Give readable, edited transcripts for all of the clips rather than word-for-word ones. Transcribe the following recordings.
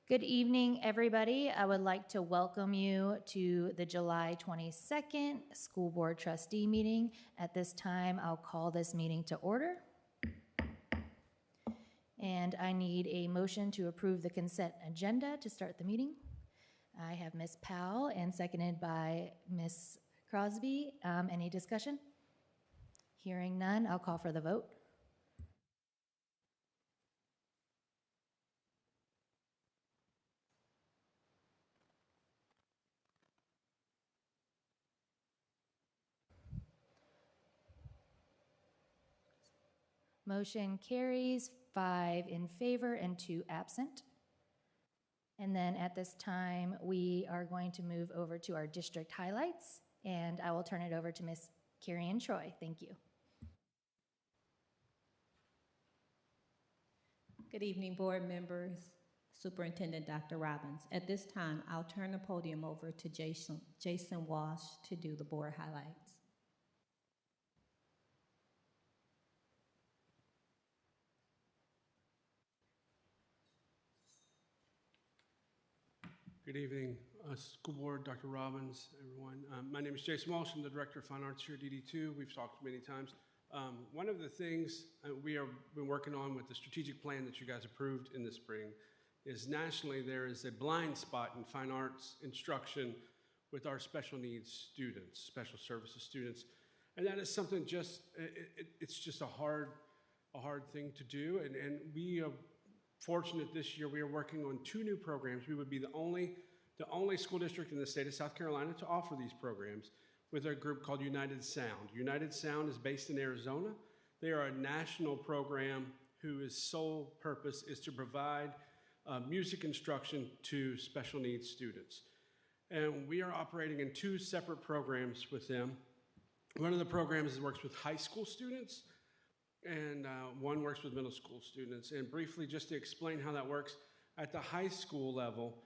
Good evening, everybody. I would like to welcome you to the July 22nd School Board Trustee meeting. At this time, I'll call this meeting to order. And I need a motion to approve the consent agenda to start the meeting. I have Ms. Powell and seconded by Ms. Crosby. Any discussion? Hearing none, I'll call for the vote. Motion carries 5 in favor and 2 absent. And then at this time, we are going to move over to our district highlights, and I will turn it over to Ms. Carrie-Ann Troy. Thank you. Good evening, board members, Superintendent Dr. Robbins. At this time, I'll turn the podium over to Jason Walsh to do the board highlights. Good evening, School Board, Dr. Robbins, everyone. My name is Jason Walsh. I'm the Director of Fine Arts here at DD2. We've talked many times. One of the things we have been working on with the strategic plan that you guys approved in the spring is nationally there is a blind spot in fine arts instruction with our special needs students, special services students. And that is something it's just a hard thing to do. And we are fortunate this year, we are working on 2 new programs. We would be the only school district in the state of South Carolina to offer these programs with a group called United Sound. United Sound is based in Arizona. They are a national program whose sole purpose is to provide music instruction to special needs students. And we are operating in 2 separate programs with them. One of the programs works with high school students, and one works with middle school students. And briefly, just to explain how that works, at the high school level,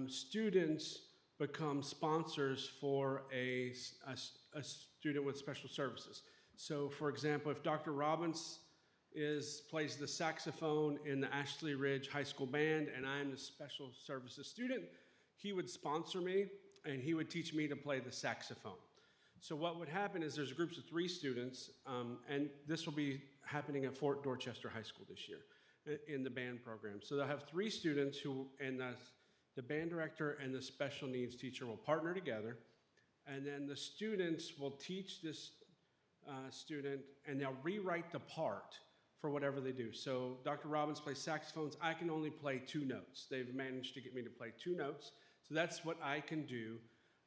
students become sponsors for a student with special services. So, for example, if Dr. Robbins plays the saxophone in the Ashley Ridge High School Band, and I'm the special services student, he would sponsor me, and he would teach me to play the saxophone. So what would happen is there's groups of 3 students, and this will be happening at Fort Dorchester High School this year in the band program. So they'll have 3 students and the band director and the special needs teacher will partner together, and then the students will teach this student, and they'll rewrite the part for whatever they do. So Dr. Robbins plays saxophones. I can only play 2 notes. They've managed to get me to play 2 notes. So that's what I can do,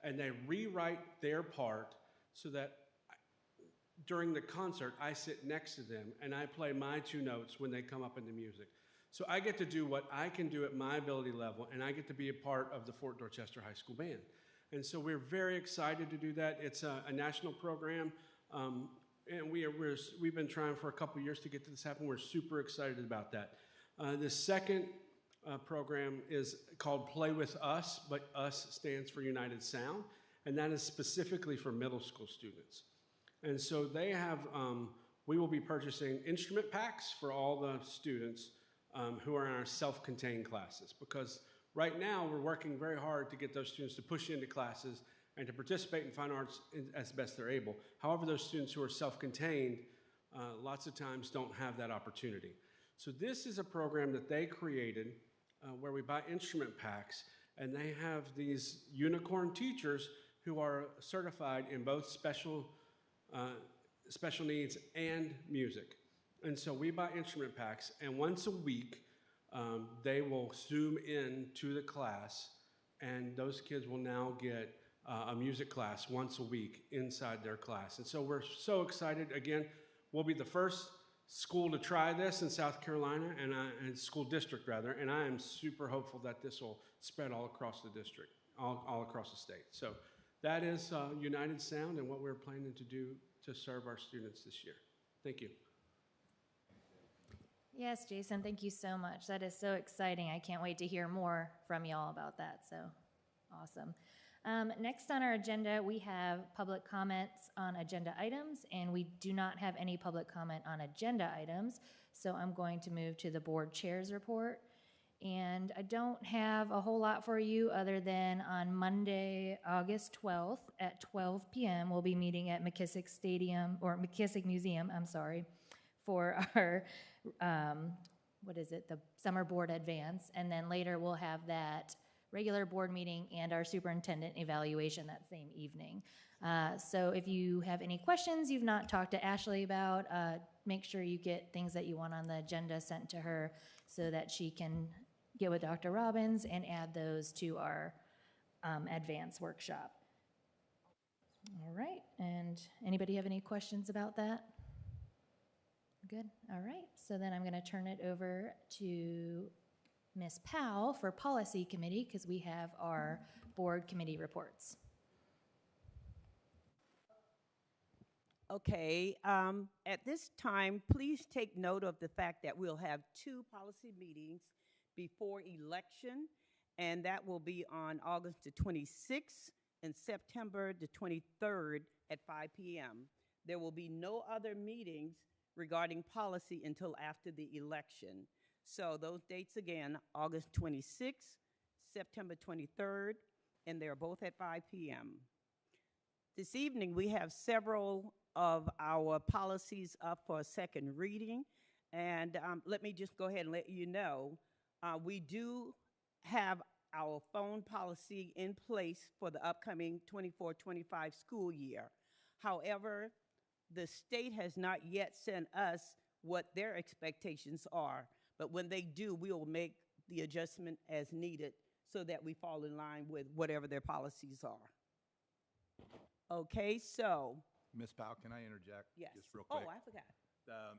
and they rewrite their part so that during the concert, I sit next to them and I play my 2 notes when they come up in the music. So I get to do what I can do at my ability level, and I get to be a part of the Fort Dorchester High School Band. And so we're very excited to do that. It's a national program, and we've been trying for a couple years to get this happen. We're super excited about that. The second program is called Play With Us, but US stands for United Sound, and that is specifically for middle school students. And so they have, we will be purchasing instrument packs for all the students who are in our self-contained classes, because right now we're working very hard to get those students to push into classes and to participate in fine arts as best they're able. However, those students who are self-contained lots of times don't have that opportunity. So this is a program that they created where we buy instrument packs, and they have these unicorn teachers who are certified in both special needs and music. And so we buy instrument packs, and once a week, they will zoom in to the class, and those kids will now get a music class once a week inside their class. And so we're so excited. Again, we'll be the first school to try this in South Carolina, and school district rather, and I am super hopeful that this will spread all across the district, all across the state. So that is United Sound and what we're planning to do to serve our students this year. Thank you. Yes, Jason, thank you so much. That is so exciting. I can't wait to hear more from y'all about that. So awesome. Next on our agenda, we have public comments on agenda items, and we do not have any public comment on agenda items. So I'm going to move to the board chair's report. And I don't have a whole lot for you other than on Monday, August 12th at 12 p.m., we'll be meeting at McKissick Stadium, or McKissick Museum, I'm sorry, for our, the summer board advance. And then later we'll have that regular board meeting and our superintendent evaluation that same evening. So if you have any questions you've not talked to Ashley about, make sure you get things that you want on the agenda sent to her so that she can get with Dr. Robbins and add those to our advance workshop. All right, and anybody have any questions about that? Good, all right, so then I'm gonna turn it over to Ms. Powell for Policy Committee because we have our board committee reports. Okay, at this time, please take note of the fact that we'll have 2 policy meetings before election, and that will be on August the 26th and September the 23rd at 5 p.m. There will be no other meetings regarding policy until after the election. So those dates again, August 26th, September 23rd, and they're both at 5 p.m. This evening, we have several of our policies up for a second reading, and let me just go ahead and let you know, we do have our phone policy in place for the upcoming 24-25 school year. However, the state has not yet sent us what their expectations are, but when they do, we will make the adjustment as needed so that we fall in line with whatever their policies are. Okay, so. Ms. Powell, can I interject? Yes. Just real quick? Oh, I forgot.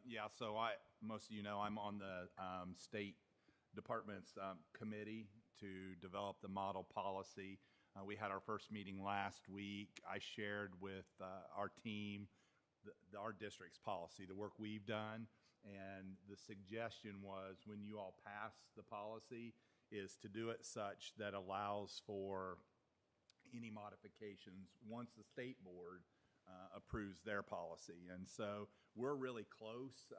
Yeah, so most of you know, I'm on the State Department's committee to develop the model policy. We had our first meeting last week. I shared with our team our district's policy, the work we've done, and the suggestion was when you all pass the policy is to do it such that allows for any modifications once the state board approves their policy. And so we're really close.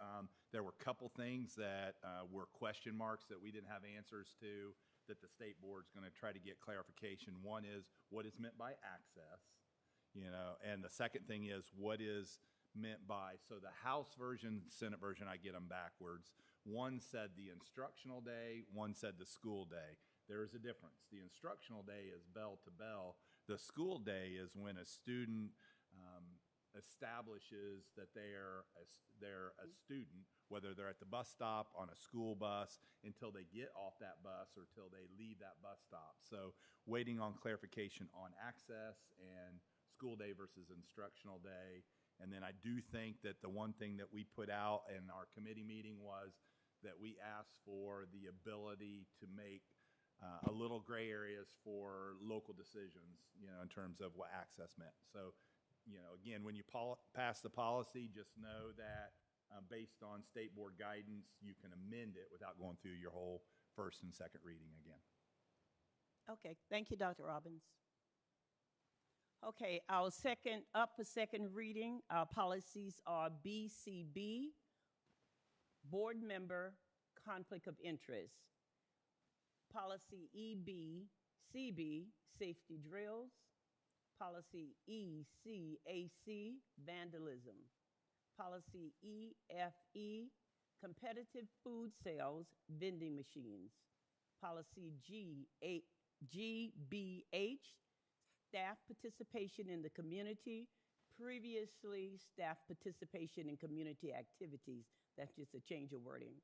There were a couple things that were question marks that we didn't have answers to that the state board's going to try to get clarification. One is what is meant by access, and the second thing is what is meant by, so the House version, Senate version, I get them backwards. One said the instructional day, one said the school day. There is a difference. The instructional day is bell to bell. The school day is when a student establishes that they're a student, whether they're at the bus stop, on a school bus, until they get off that bus or till they leave that bus stop. So waiting on clarification on access and school day versus instructional day. And then I do think that the one thing that we put out in our committee meeting was that we asked for the ability to make a little gray areas for local decisions, in terms of what access meant. So, again, when you pass the policy, just know that based on state board guidance, you can amend it without going through your whole first and second reading again. Okay, thank you, Dr. Robbins. Okay, our up for second reading, our policies are BCB, Board Member Conflict of Interest. Policy EBCB, Safety Drills. Policy ECAC, Vandalism. Policy EFE, Competitive Food Sales, Vending Machines. Policy GBH, Staff Participation in the Community. Previously, staff participation in community activities. That's just a change of wording.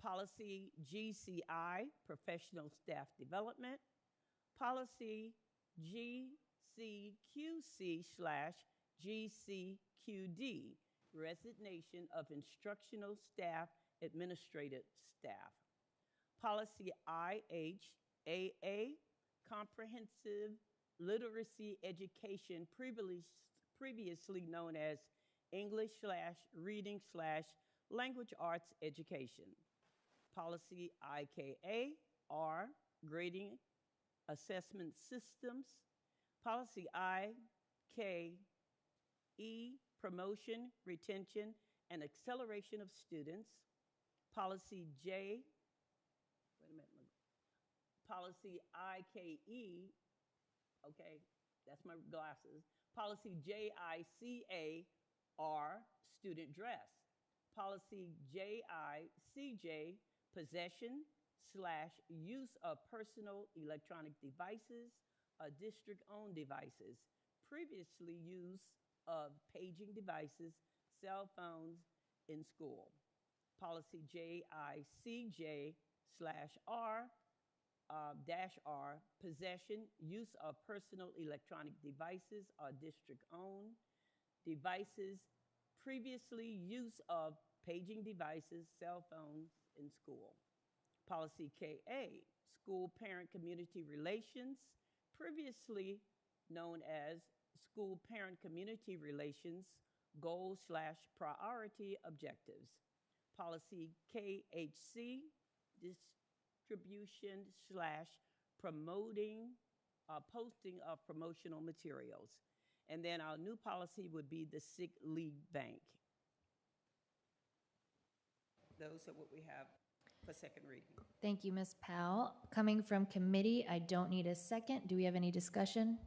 Policy GCI, Professional Staff Development. Policy GCQC/GCQD, Resignation of Instructional Staff, Administrative Staff. Policy IHAA, Comprehensive Literacy Education, previously known as English/Reading/Language Arts Education. Policy IKA, Grading Assessment Systems. Policy IKE, Promotion, Retention, and Acceleration of Students. Policy J, wait a minute, Policy IKE, okay, that's my glasses. Policy JICAR, student dress. Policy JICJ, possession/use of personal electronic devices, district-owned devices. Previously use of paging devices, cell phones in school. Policy JICJ/R, -R, possession, use of personal electronic devices or district-owned devices, previously use of paging devices, cell phones in school. Policy KA, school parent community relations, previously known as school parent community relations, goals/priority objectives. Policy KHC, distribution/promoting, posting of promotional materials. And then our new policy would be the sick leave bank. Those are what we have for second reading. Thank you, Ms. Powell. Coming from committee, I don't need a second. Do we have any discussion?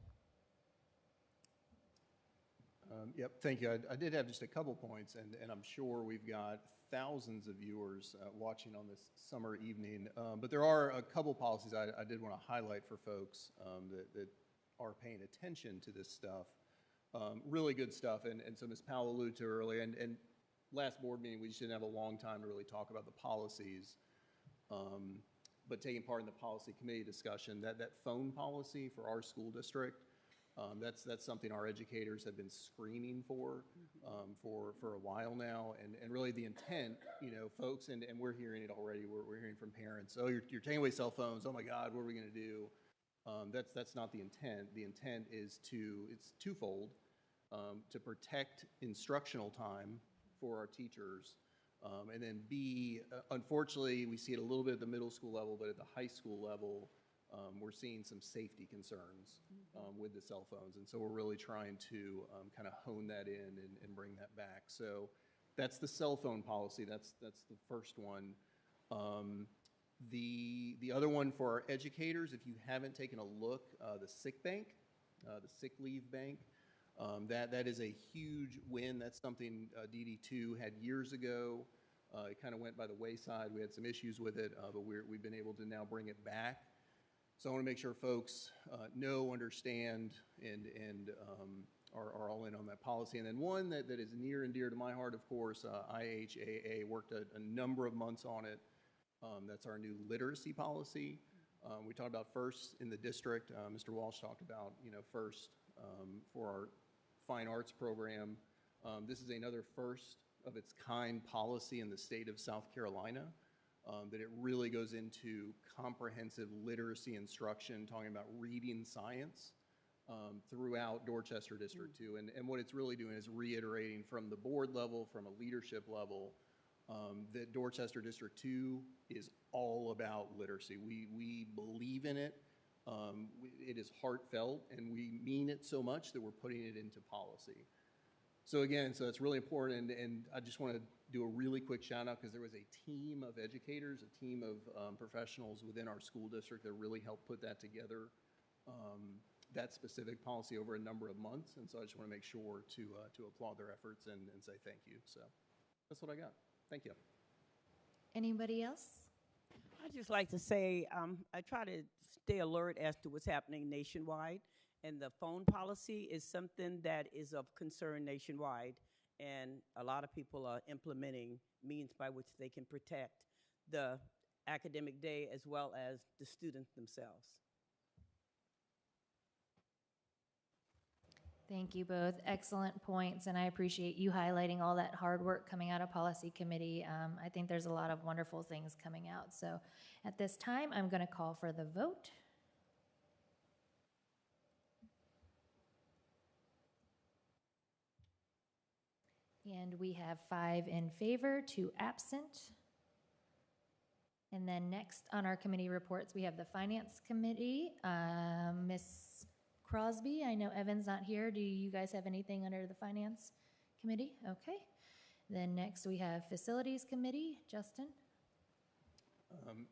Yep, thank you. I did have just a couple points, and I'm sure we've got thousands of viewers watching on this summer evening. But there are a couple policies I did want to highlight for folks that are paying attention to this stuff. Really good stuff, and so Ms. Powell alluded to earlier, and last board meeting, we just didn't have a long time to really talk about the policies. But taking part in the policy committee discussion, that phone policy for our school district, that's something our educators have been screaming for a while now, and really the intent, folks, and we're hearing it already. We're hearing from parents. Oh, you're taking away cell phones. Oh my God, what are we going to do? That's not the intent. The intent is it's twofold: to protect instructional time for our teachers, and then B, unfortunately, we see it a little bit at the middle school level, but at the high school level, we're seeing some safety concerns with the cell phones, and so we're really trying to kind of hone that in and bring that back. So that's the cell phone policy. That's the first one. The other one for our educators, if you haven't taken a look, the sick bank, the sick leave bank, that is a huge win. That's something DD2 had years ago. It kind of went by the wayside. We had some issues with it, but we've been able to now bring it back. So I want to make sure folks know, understand, and are all in on that policy. And then one that is near and dear to my heart, of course, IHAA worked a number of months on it. That's our new literacy policy. We talked about first in the district. Mr. Walsh talked about, first for our fine arts program. This is another first of its kind policy in the state of South Carolina. That it really goes into comprehensive literacy instruction, talking about reading science throughout Dorchester District 2. And what it's really doing is reiterating from the board level, from a leadership level, that Dorchester District 2 is all about literacy. We believe in it. It is heartfelt, and we mean it so much that we're putting it into policy. So again, so it's really important, and I just want to do a really quick shout out because there was a team of educators, a team of professionals within our school district that really helped put that together, that specific policy over a number of months. And so I just want to make sure to applaud their efforts and say thank you. So that's what I got. Thank you. Anybody else? I'd just like to say I try to stay alert as to what's happening nationwide, and the phone policy is something that is of concern nationwide, and a lot of people are implementing means by which they can protect the academic day as well as the students themselves. Thank you both. Excellent points, and I appreciate you highlighting all that hard work coming out of policy committee. I think there's a lot of wonderful things coming out. So at this time, I'm going to call for the vote. And we have 5 in favor, 2 absent. And then next on our committee reports, we have the Finance Committee. Ms. Crosby, I know Evan's not here. Do you guys have anything under the Finance Committee? Okay. Then next we have Facilities Committee. Justin?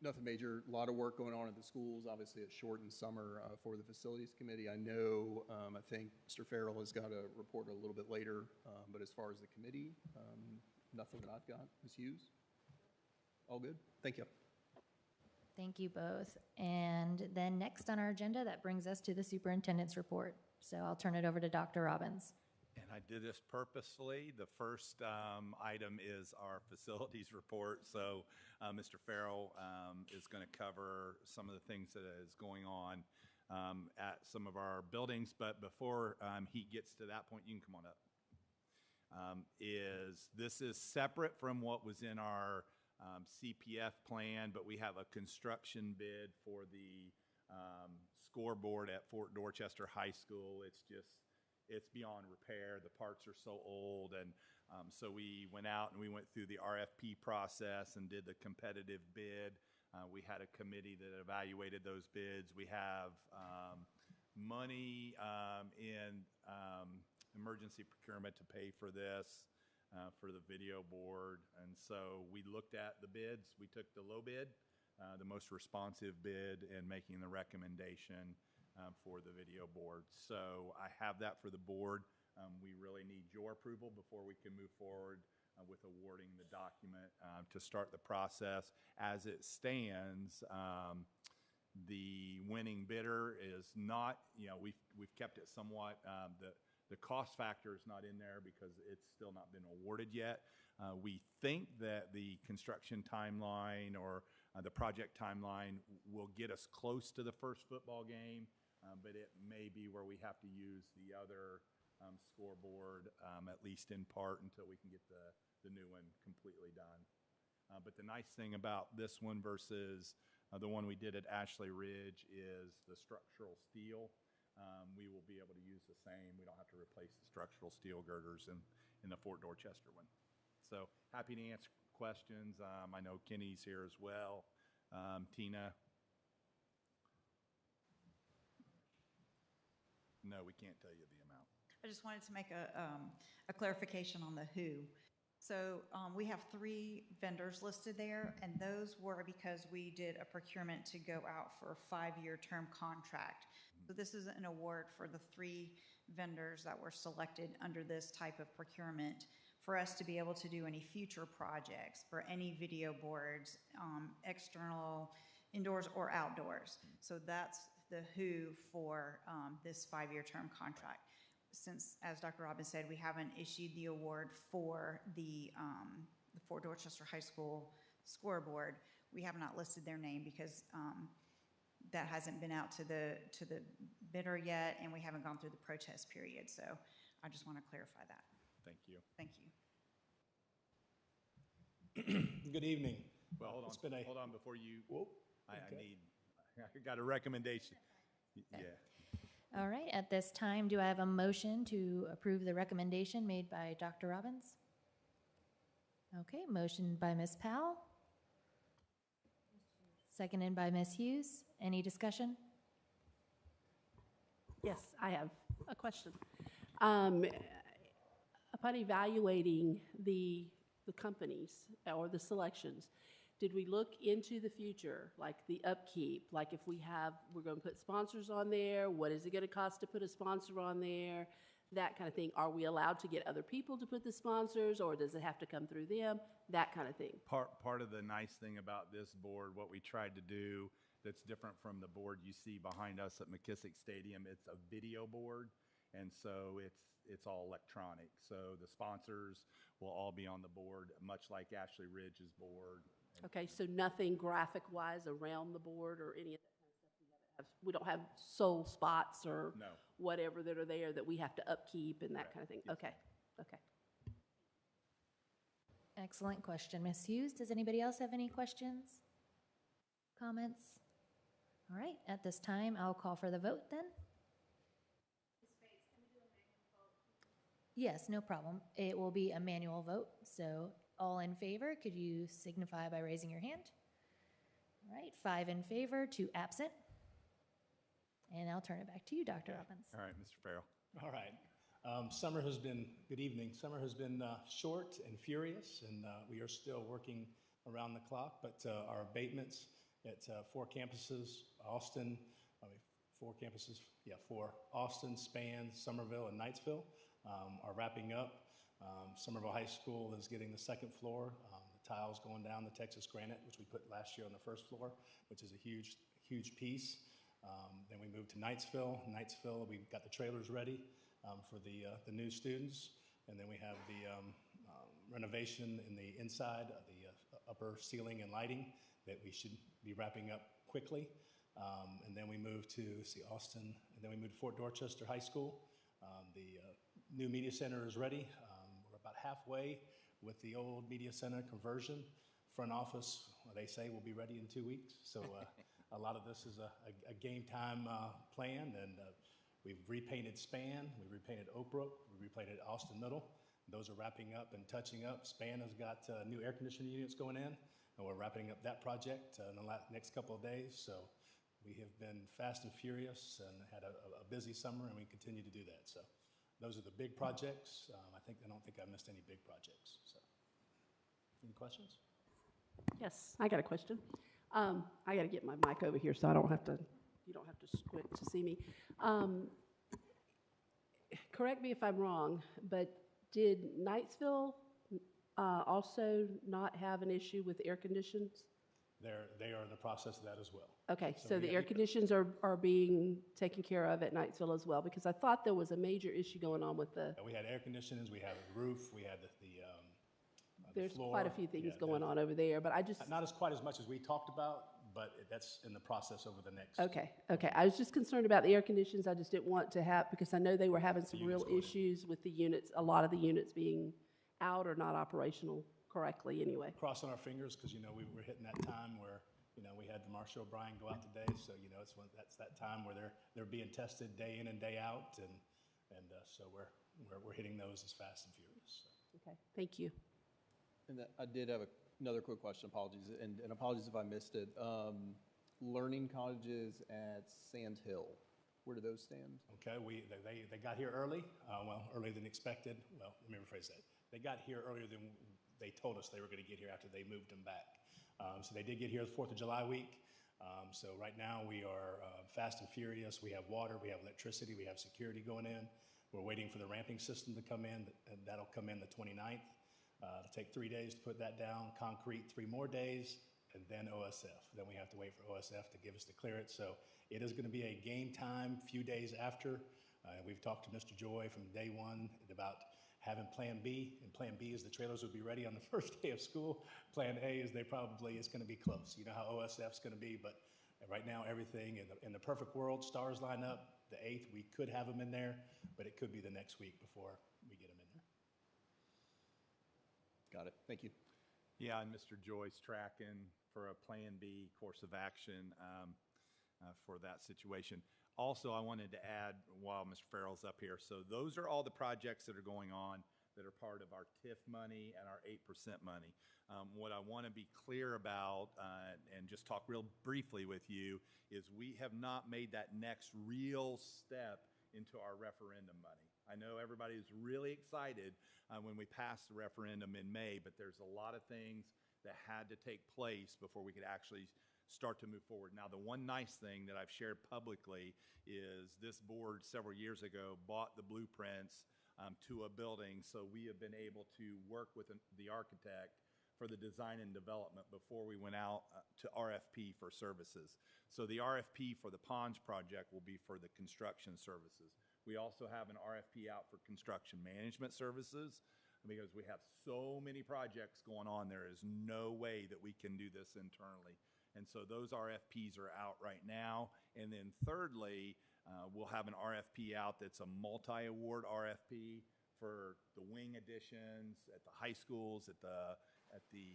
Nothing major. A lot of work going on at the schools. Obviously, a shortened summer for the facilities committee. I know, I think Mr. Farrell has got a report a little bit later, but as far as the committee, nothing that I've got. Ms. Hughes? All good? Thank you. Thank you both. And then next on our agenda, that brings us to the superintendent's report. So I'll turn it over to Dr. Robbins. And I did this purposefully. The first item is our facilities report. So Mr. Farrell is going to cover some of the things that is going on at some of our buildings. But before he gets to that point, you can come on up. This is separate from what was in our CPF plan, but we have a construction bid for the scoreboard at Fort Dorchester High School. It's beyond repair. The parts are so old, and so we went out and we went through the RFP process and did the competitive bid. We had a committee that evaluated those bids. We have money in emergency procurement to pay for this, for the video board. And so we looked at the bids. We took the low bid, the most responsive bid, and making the recommendation for the video board. So I have that for the board. We really need your approval before we can move forward with awarding the document to start the process. As it stands, the winning bidder is not, we've kept it somewhat, the cost factor is not in there because it's still not been awarded yet. We think that the construction timeline or the project timeline will get us close to the first football game, but it may be where we have to use the other scoreboard, at least in part, until we can get the new one completely done. But the nice thing about this one versus the one we did at Ashley Ridge is the structural steel. We will be able to use the same. We don't have to replace the structural steel girders in the Fort Dorchester one. So happy to answer questions. I know Kenny's here as well. Tina? No, we can't tell you the amount. I just wanted to make a clarification on the who. So we have 3 vendors listed there, and those were because we did a procurement to go out for a 5-year term contract. So this is an award for the 3 vendors that were selected under this type of procurement for us to be able to do any future projects for any video boards, external, indoors or outdoors. So that's the who for this 5-year term contract. Since, as Dr. Robbins said, we haven't issued the award for the Fort Dorchester High School scoreboard, we have not listed their name because that hasn't been out to the bidder yet, and we haven't gone through the protest period. So I just want to clarify that. Thank you. Thank you. Good evening. Well, hold on. It's been a- Hold on before you. Whoa, I okay. got a recommendation. Yeah. All right, at this time, do I have a motion to approve the recommendation made by Dr. Robbins? Okay, motion by Ms. Powell. Seconded by Ms. Hughes. Any discussion? Yes, I have a question. Upon evaluating the companies or the selections, did we look into the future, like the upkeep? Like if we're going to put sponsors on there, what is it going to cost to put a sponsor on there? That kind of thing. Are we allowed to get other people to put the sponsors, or does it have to come through them? That kind of thing. Part of the nice thing about this board, what we tried to do that's different from the board you see behind us at McKissick Stadium, it's a video board, and so it's all electronic. So the sponsors will all be on the board, much like Ashley Ridge's board. Okay, so nothing graphic-wise around the board or any of that kind of stuff? We don't have sole spots or No. whatever that are there that we have to upkeep and that Correct. kind of thing? Yes, Okay, okay. Excellent question, Ms. Hughes. Does anybody else have any questions? Comments? All right, at this time, I'll call for the vote then. Yes, no problem. It will be a manual vote, so all in favor, could you signify by raising your hand? All right, 5 in favor, 2 absent. And I'll turn it back to you, Dr. Robbins. All right, Mr. Farrell. All right. Good evening. Summer has been short and furious, and we are still working around the clock, but our abatements at 4 campuses, Austin, I mean, 4 campuses, yeah, 4, Austin, Span, Somerville, and Knightsville are wrapping up. Somerville High School is getting the 2nd floor. The tiles going down, the Texas granite, which we put last year on the 1st floor, which is a huge piece. Then we moved to Knightsville. Knightsville, we've got the trailers ready for the new students. And then we have the renovation in the inside, the upper ceiling and lighting that we should be wrapping up quickly. And then we moved to, Austin, and then we moved to Fort Dorchester High School. The new media center is ready. We're about halfway with the old media center conversion. Front office, they say, will be ready in 2 weeks. So a lot of this is a game time plan, and we've repainted Span, we repainted Oak Brook, we repainted Austin Middle. Those are wrapping up and touching up. Span has got new air conditioning units going in, and we're wrapping up that project in the next couple of days. So we have been fast and furious and had a busy summer, and we continue to do that. So those are the big projects. I don't think I missed any big projects. So, any questions? Yes, I got a question. I got to get my mic over here so you don't have to squint to see me. Correct me if I'm wrong, but did Knightsville also not have an issue with air conditions? They are in the process of that as well. Okay, So so we the got- air conditions are being taken care of at Knightsville as well, because I thought there was a major issue going on with the, We had air conditionings, we had a roof, we had the there's floor. quite a few things Yeah, going on over there, but I just, Not as quite as much as we talked about, but that's in the process over the next. okay. I was just concerned about the air conditions. I just didn't want to have, because I know they were having some units real going in. issues with the units, a lot of the units being out or not operational correctly anyway. Crossing our fingers, because, we were hitting that time where, we had the Marsha O'Brien go out today, so, that's that time where they're being tested day in and day out, and so we're hitting those as fast and furious. So. Okay, thank you. And I did have another quick question, apologies, and apologies if I missed it. Learning colleges at Sand Hill, where do those stand? Okay, they got here early, earlier than expected. Well, let me rephrase that. They got here earlier than they told us they were going to get here after they moved them back. So they did get here the 4th of July week. So right now we are fast and furious. We have water, we have electricity, we have security going in. We're waiting for the ramping system to come in, and that'll come in the 29th. It'll take 3 days to put that down, concrete 3 more days, and then OSF. Then we have to wait for OSF to give us the clearance. So it is going to be a game time few days after. We've talked to Mr. Joy from day one about having Plan B, and Plan B is the trailers would be ready on the first day of school. Plan A is it's going to be close. You know how OSF's going to be, but right now everything in the perfect world, stars line up. The 8th, we could have them in there, but it could be the next week before we get them in there. Got it, thank you. Yeah, and Mr. Joy's tracking for a Plan B course of action for that situation. Also, I wanted to add, while Mr. Farrell's up here, so those are all the projects that are going on that are part of our TIF money and our 8% money. What I want to be clear about and just talk real briefly with you is we have not made that next real step into our referendum money. I know everybody is really excited when we passed the referendum in May, but there's a lot of things that had to take place before we could actually start to move forward. Now, the one nice thing that I've shared publicly is this board several years ago bought the blueprints to a building, so we have been able to work with the architect for the design and development before we went out to RFP for services. So the RFP for the Ponds project will be for the construction services. We also have an RFP out for construction management services because we have so many projects going on. There is no way that we can do this internally. And so those RFPs are out right now. And then thirdly, we'll have an RFP out that's a multi-award RFP for the wing additions at the high schools, at the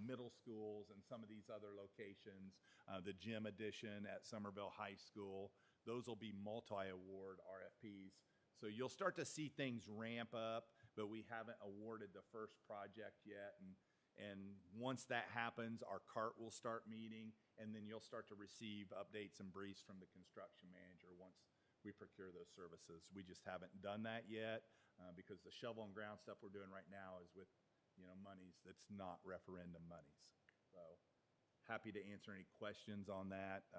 middle schools, and some of these other locations, the gym addition at Somerville High School. Those will be multi-award RFPs. So you'll start to see things ramp up, but we haven't awarded the first project yet. And once that happens, our CART will start meeting, and then you'll start to receive updates and briefs from the construction manager once we procure those services. We just haven't done that yet because the shovel and ground stuff we're doing right now is with monies that's not referendum monies. So happy to answer any questions on that.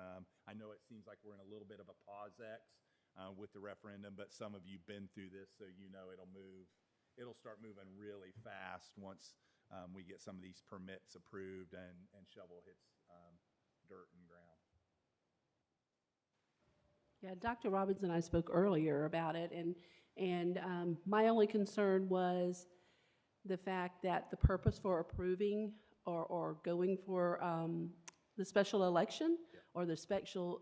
I know it seems like we're in a little bit of a pause with the referendum, but some of you've been through this, so you know it'll start moving really fast once we get some of these permits approved and shovel hits dirt and ground. Yeah, Dr. Robbins and I spoke earlier about it, and my only concern was the fact that the purpose for approving or going for the special election or the special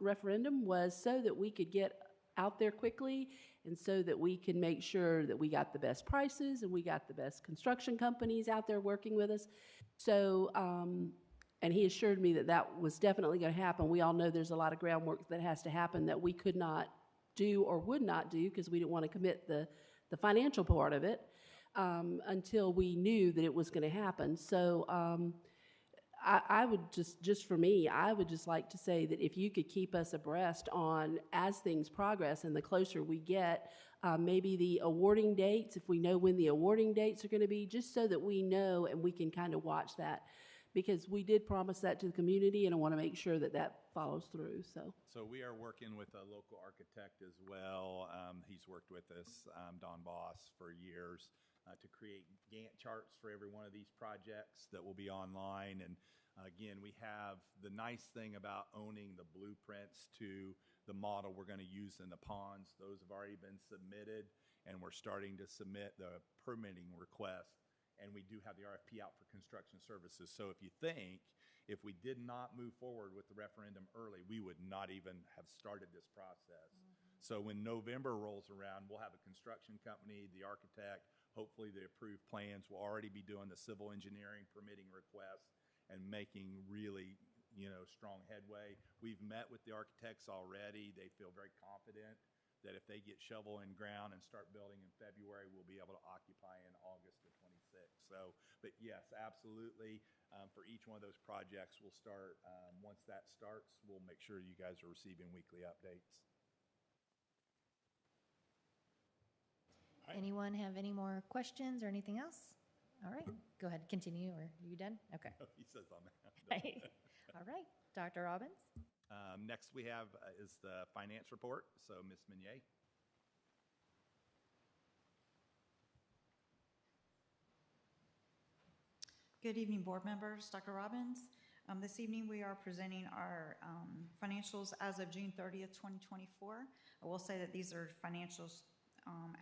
referendum was so that we could get out there quickly and so that we can make sure that we got the best prices and we got the best construction companies out there working with us. So, and he assured me that that was definitely going to happen. We all know there's a lot of groundwork that has to happen that we could not do or would not do because we didn't want to commit the financial part of it until we knew that it was going to happen. So I would just for me, I would just like to say that if you could keep us abreast on as things progress and the closer we get, maybe the awarding dates, if we know when the awarding dates are going to be, just so that we know and we can kind of watch that. Because we did promise that to the community, and I want to make sure that that follows through, so. So we are working with a local architect as well. He's worked with us, Don Boss, for years to create Gantt charts for every one of these projects that will be online. And again, we have the nice thing about owning the blueprints to the model we're going to use in the ponds. Those have already been submitted, and we're starting to submit the permitting request. And we do have the RFP out for construction services. So if you think, if we did not move forward with the referendum early, we would not even have started this process. So when November rolls around, we'll have a construction company, the architect, hopefully the approved plans will already be doing the civil engineering permitting request and making really, strong headway. We've met with the architects already. They feel very confident that if they get shovel in ground and start building in February, we'll be able to occupy in August of 26. So, but yes, absolutely. For each one of those projects, we'll start, once that starts, we'll make sure you guys are receiving weekly updates. Anyone have any more questions or anything else? All right, go ahead, continue, or are you done? Okay. He says I'm done. All right, Dr. Robbins? Next we have is the finance report. So Ms. Meunier. Good evening, board members. Dr. Robbins. This evening we are presenting our financials as of June 30th, 2024. I will say that these are financials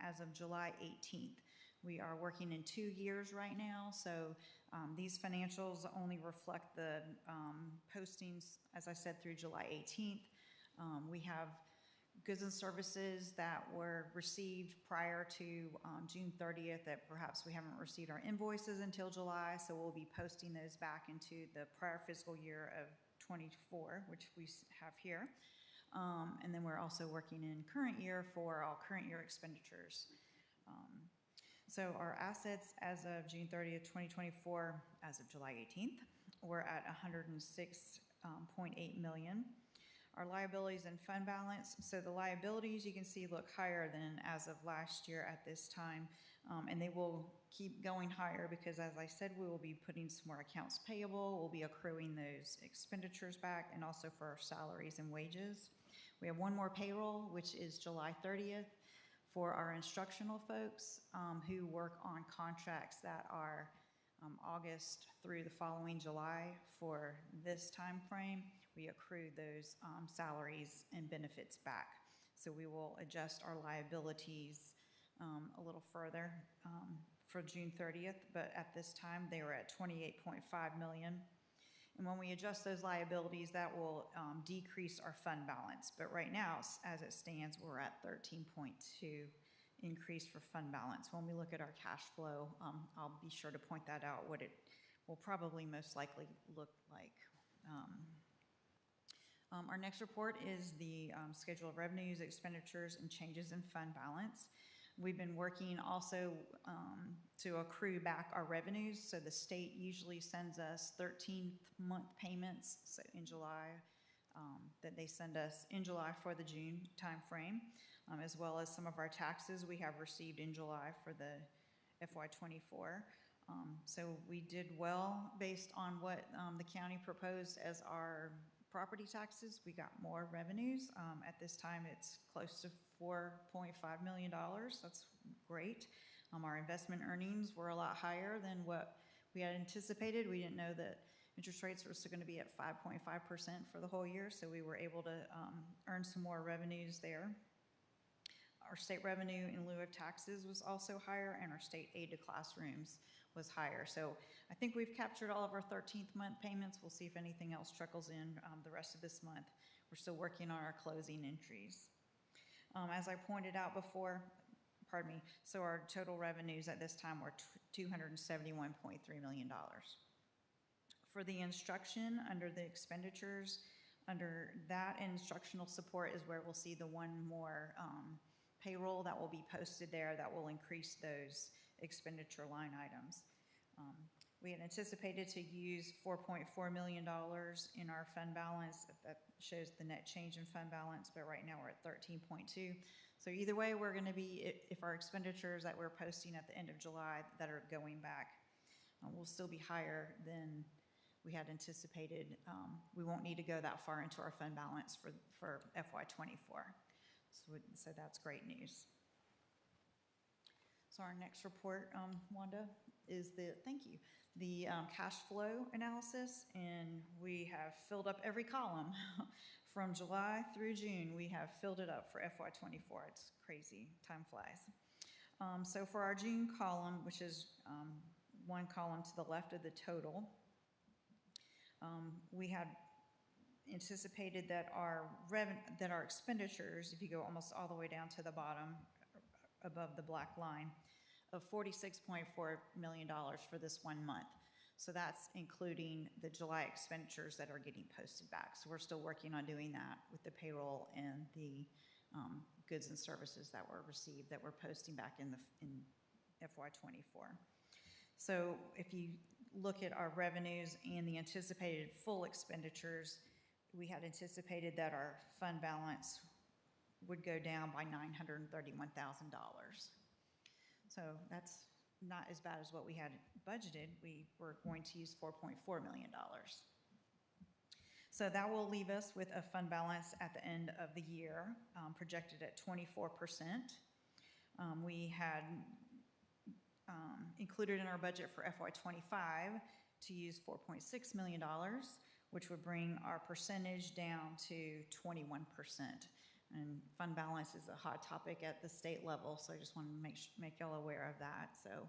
as of July 18th. We are working in 2 years right now, so these financials only reflect the postings, as I said, through July 18th. We have goods and services that were received prior to June 30th that perhaps we haven't received our invoices until July, so we'll be posting those back into the prior fiscal year of 24, which we have here. And then we're also working in current year for all current year expenditures. So our assets as of June 30th, 2024, as of July 18th, we're at $106.8 million. Our liabilities and fund balance, so the liabilities you can see look higher than as of last year at this time, and they will keep going higher because, as I said, we will be putting some more accounts payable, we'll be accruing those expenditures back, and also for our salaries and wages. We have one more payroll, which is July 30th, for our instructional folks who work on contracts that are August through the following July. For this time frame, we accrue those salaries and benefits back. So we will adjust our liabilities a little further for June 30th, but at this time they were at $28.5 million. And when we adjust those liabilities, that will decrease our fund balance. But right now, as it stands, we're at 13.2 increase for fund balance. When we look at our cash flow, I'll be sure to point that out, what it will probably most likely look like. Our next report is the schedule of revenues, expenditures, and changes in fund balance. We've been working also to accrue back our revenues. So the state usually sends us 13th-month payments, so in July, that they send us in July for the June timeframe, as well as some of our taxes we have received in July for the FY24. So we did well based on what the county proposed as our property taxes. We got more revenues. At this time, it's close to $4.5 million. That's great. Our investment earnings were a lot higher than what we had anticipated. We didn't know that interest rates were still going to be at 5.5% for the whole year, so we were able to earn some more revenues there. Our state revenue in lieu of taxes was also higher, and our state aid to classrooms was higher. So I think we've captured all of our 13th month payments. We'll see if anything else trickles in the rest of this month. We're still working on our closing entries. As I pointed out before, pardon me, so our total revenues at this time were $271.3 million. For the instruction, under the expenditures, under that instructional support is where we'll see the one more payroll that will be posted there that will increase those expenditure line items. We had anticipated to use $4.4 million in our fund balance. That shows the net change in fund balance, but right now we're at 13.2. So either way, we're going to be, if our expenditures that we're posting at the end of July that are going back will still be higher than we had anticipated, we won't need to go that far into our fund balance for FY24. So that's great news. So our next report, Wanda, is the cash flow analysis, and we have filled up every column from July through June. We have filled it up for FY24. It's crazy, time flies. So for our June column, which is one column to the left of the total, we had anticipated that our expenditures, if you go almost all the way down to the bottom, above the black line, of $46.4 million for this 1 month. So that's including the July expenditures that are getting posted back. So we're still working on doing that with the payroll and the goods and services that were received that we're posting back in FY24. So if you look at our revenues and the anticipated full expenditures, we had anticipated that our fund balance would go down by $931,000. So that's not as bad as what we had budgeted. We were going to use $4.4 million. So that will leave us with a fund balance at the end of the year projected at 24%. We had included in our budget for FY25 to use $4.6 million, which would bring our percentage down to 21%. And fund balance is a hot topic at the state level, so I just wanted to make y'all aware of that. So,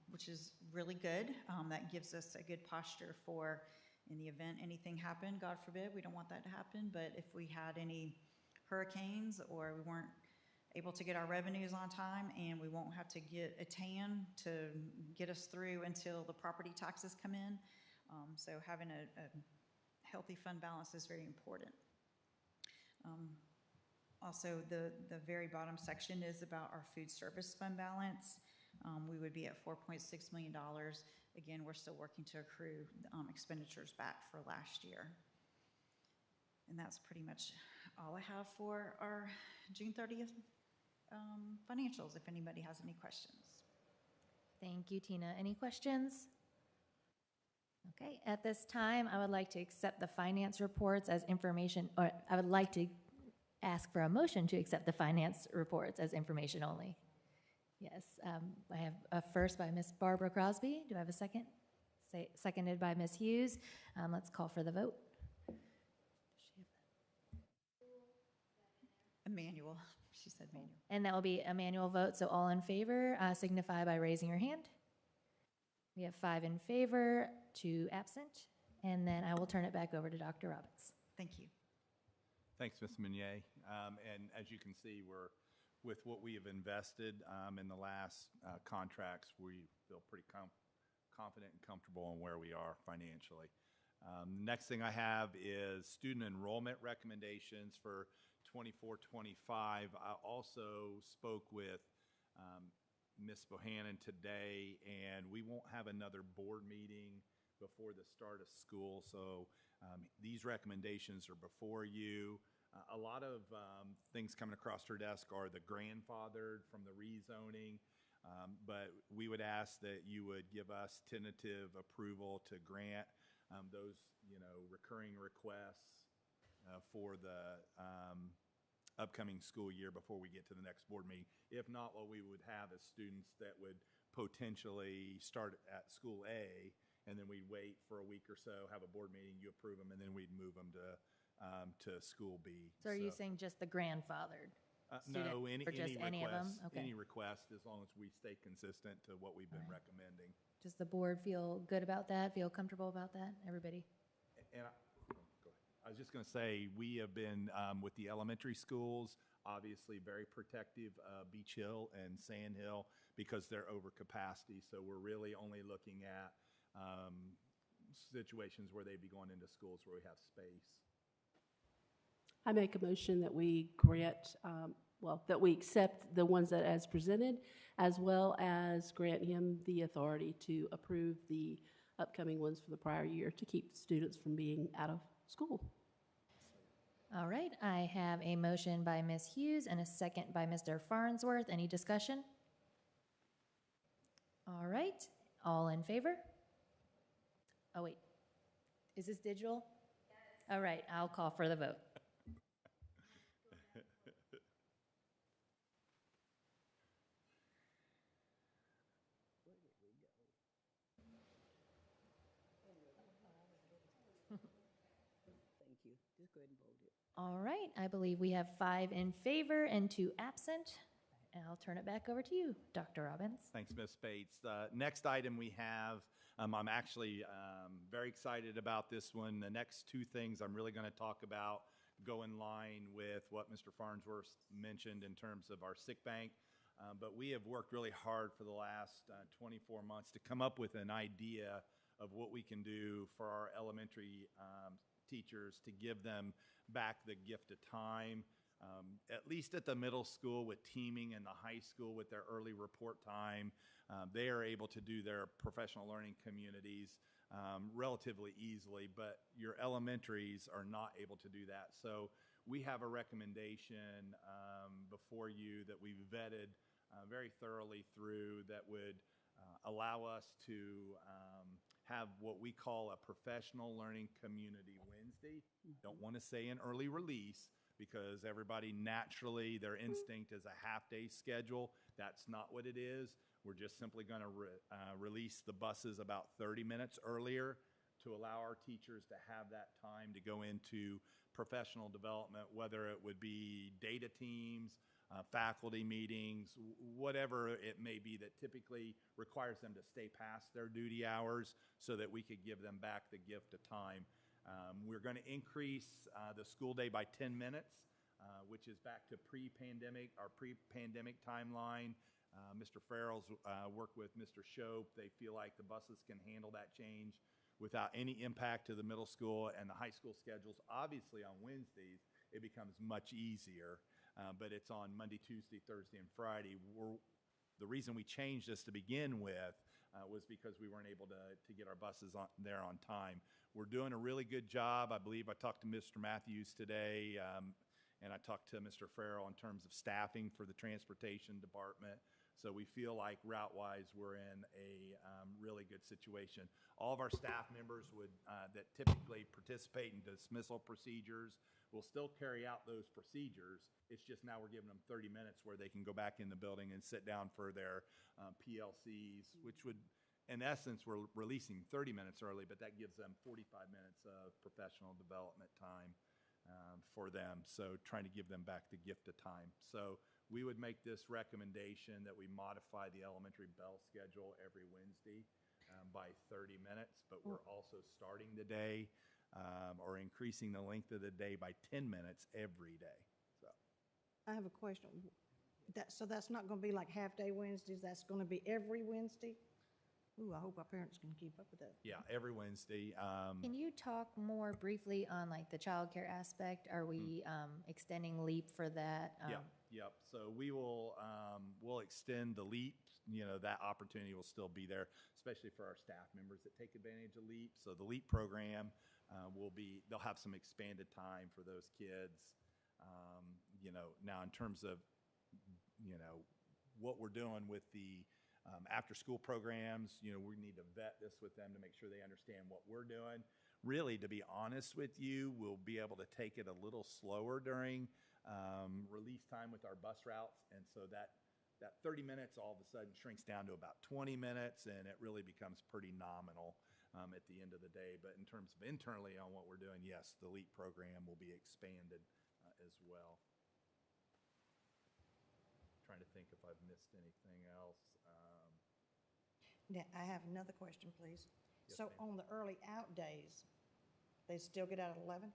which is really good. That gives us a good posture for, in the event anything happened, God forbid, we don't want that to happen, but if we had any hurricanes or we weren't able to get our revenues on time, and we won't have to get a TAN to get us through until the property taxes come in. So having a healthy fund balance is very important. Also, the very bottom section is about our food service fund balance. We would be at $4.6 million. Again, we're still working to accrue expenditures back for last year. And that's pretty much all I have for our June 30th financials, if anybody has any questions. Thank you, Tina. Any questions? Okay, at this time, I would like to accept the finance reports as information, or I would like to ask for a motion to accept the finance reports as information only. Yes, I have a first by Ms. Barbara Crosby. Do I have a second? Seconded by Ms. Hughes. Let's call for the vote. Emmanuel, she said manual. And that will be a manual vote, so all in favor signify by raising your hand. We have 5 in favor, 2 absent, and then I will turn it back over to Dr. Robbins. Thank you. Thanks, Ms. Meunier. And as you can see, we're with what we have invested in the last contracts, we feel pretty confident and comfortable in where we are financially. Next thing I have is student enrollment recommendations for 24-25. I also spoke with Ms. Bohannon today, and we won't have another board meeting before the start of school. So these recommendations are before you. A lot of things coming across her desk are the grandfathered from the rezoning. But we would ask that you would give us tentative approval to grant those, recurring requests for the upcoming school year before we get to the next board meeting. If not, what we would have is students that would potentially start at school A, and then we'd wait for a week or so, have a board meeting, you approve them, and then we'd move them to school B. So are you saying just the grandfathered? No, student, or just any of them? Okay. Any request, as long as we stay consistent to what we've been All right. recommending. Does the board feel good about that? Feel comfortable about that? Everybody? And go ahead. I was just going to say, we have been, with the elementary schools, obviously very protective of Beach Hill and Sand Hill because they're over capacity. So we're really only looking at situations where they'd be going into schools where we have space. I make a motion that we grant, that we accept the ones that as presented, as well as grant him the authority to approve the upcoming ones for the prior year to keep students from being out of school. All right, I have a motion by Ms. Hughes and a second by Mr. Farnsworth. Any discussion? All right, all in favor? Oh, wait. Is this digital? Yes. All right, I'll call for the vote. Thank you. Just go ahead and vote it. All right, I believe we have 5 in favor and 2 absent. And I'll turn it back over to you, Dr. Robbins. Thanks, Ms. Spates. Next item we have, I'm actually very excited about this one. The next 2 things I'm really going to talk about go in line with what Mr. Farnsworth mentioned in terms of our sick bank. But we have worked really hard for the last 24 months to come up with an idea of what we can do for our elementary teachers to give them back the gift of time. At least at the middle school with teaming and the high school with their early report time, they are able to do their professional learning communities relatively easily, but your elementaries are not able to do that. So we have a recommendation before you that we've vetted very thoroughly through that would allow us to have what we call a professional learning community Wednesday. Don't want to say an early release, because everybody naturally, their instinct is a half-day schedule. That's not what it is. We're just simply going to release the buses about 30 minutes earlier to allow our teachers to have that time to go into professional development, whether it would be data teams, faculty meetings, whatever it may be that typically requires them to stay past their duty hours so that we could give them back the gift of time. We're going to increase the school day by 10 minutes, which is back to our pre-pandemic timeline. Mr. Farrell's worked with Mr. Shope. They feel like the buses can handle that change without any impact to the middle school and the high school schedules. Obviously, on Wednesdays, it becomes much easier, but it's on Monday, Tuesday, Thursday, and Friday. The reason we changed this to begin with was because we weren't able to get our buses there on time. We're doing a really good job. I believe I talked to Mr. Matthews today, and I talked to Mr. Farrell in terms of staffing for the transportation department. So we feel like route-wise we're in a really good situation. All of our staff members that typically participate in dismissal procedures will still carry out those procedures. It's just now we're giving them 30 minutes where they can go back in the building and sit down for their PLCs, which would, in essence, we're releasing 30 minutes early, but that gives them 45 minutes of professional development time for them. So trying to give them back the gift of time. So we would make this recommendation that we modify the elementary bell schedule every Wednesday by 30 minutes, but we're also starting the day or increasing the length of the day by 10 minutes every day. So I have a question. So that's not going to be like half-day Wednesdays? That's going to be every Wednesday? Ooh, I hope our parents can keep up with that. yeah, every Wednesday. Can you talk more briefly on like the childcare aspect? Are we extending LEAP for that? Yep. So we will we'll extend the LEAP. That opportunity will still be there, especially for our staff members that take advantage of LEAP. So the LEAP program they'll have some expanded time for those kids. Now in terms of what we're doing with the after-school programs. You know, we need to vet this with them to make sure they understand what we're doing. Really, to be honest with you, we'll be able to take it a little slower during release time with our bus routes, and so that 30 minutes all of a sudden shrinks down to about 20 minutes, and it really becomes pretty nominal at the end of the day. But in terms of internally on what we're doing, yes, the LEAP program will be expanded as well. Trying to think if I've missed anything else. Now, I have another question, please. Yes, So ma'am. on the early out days, they still get out at 11?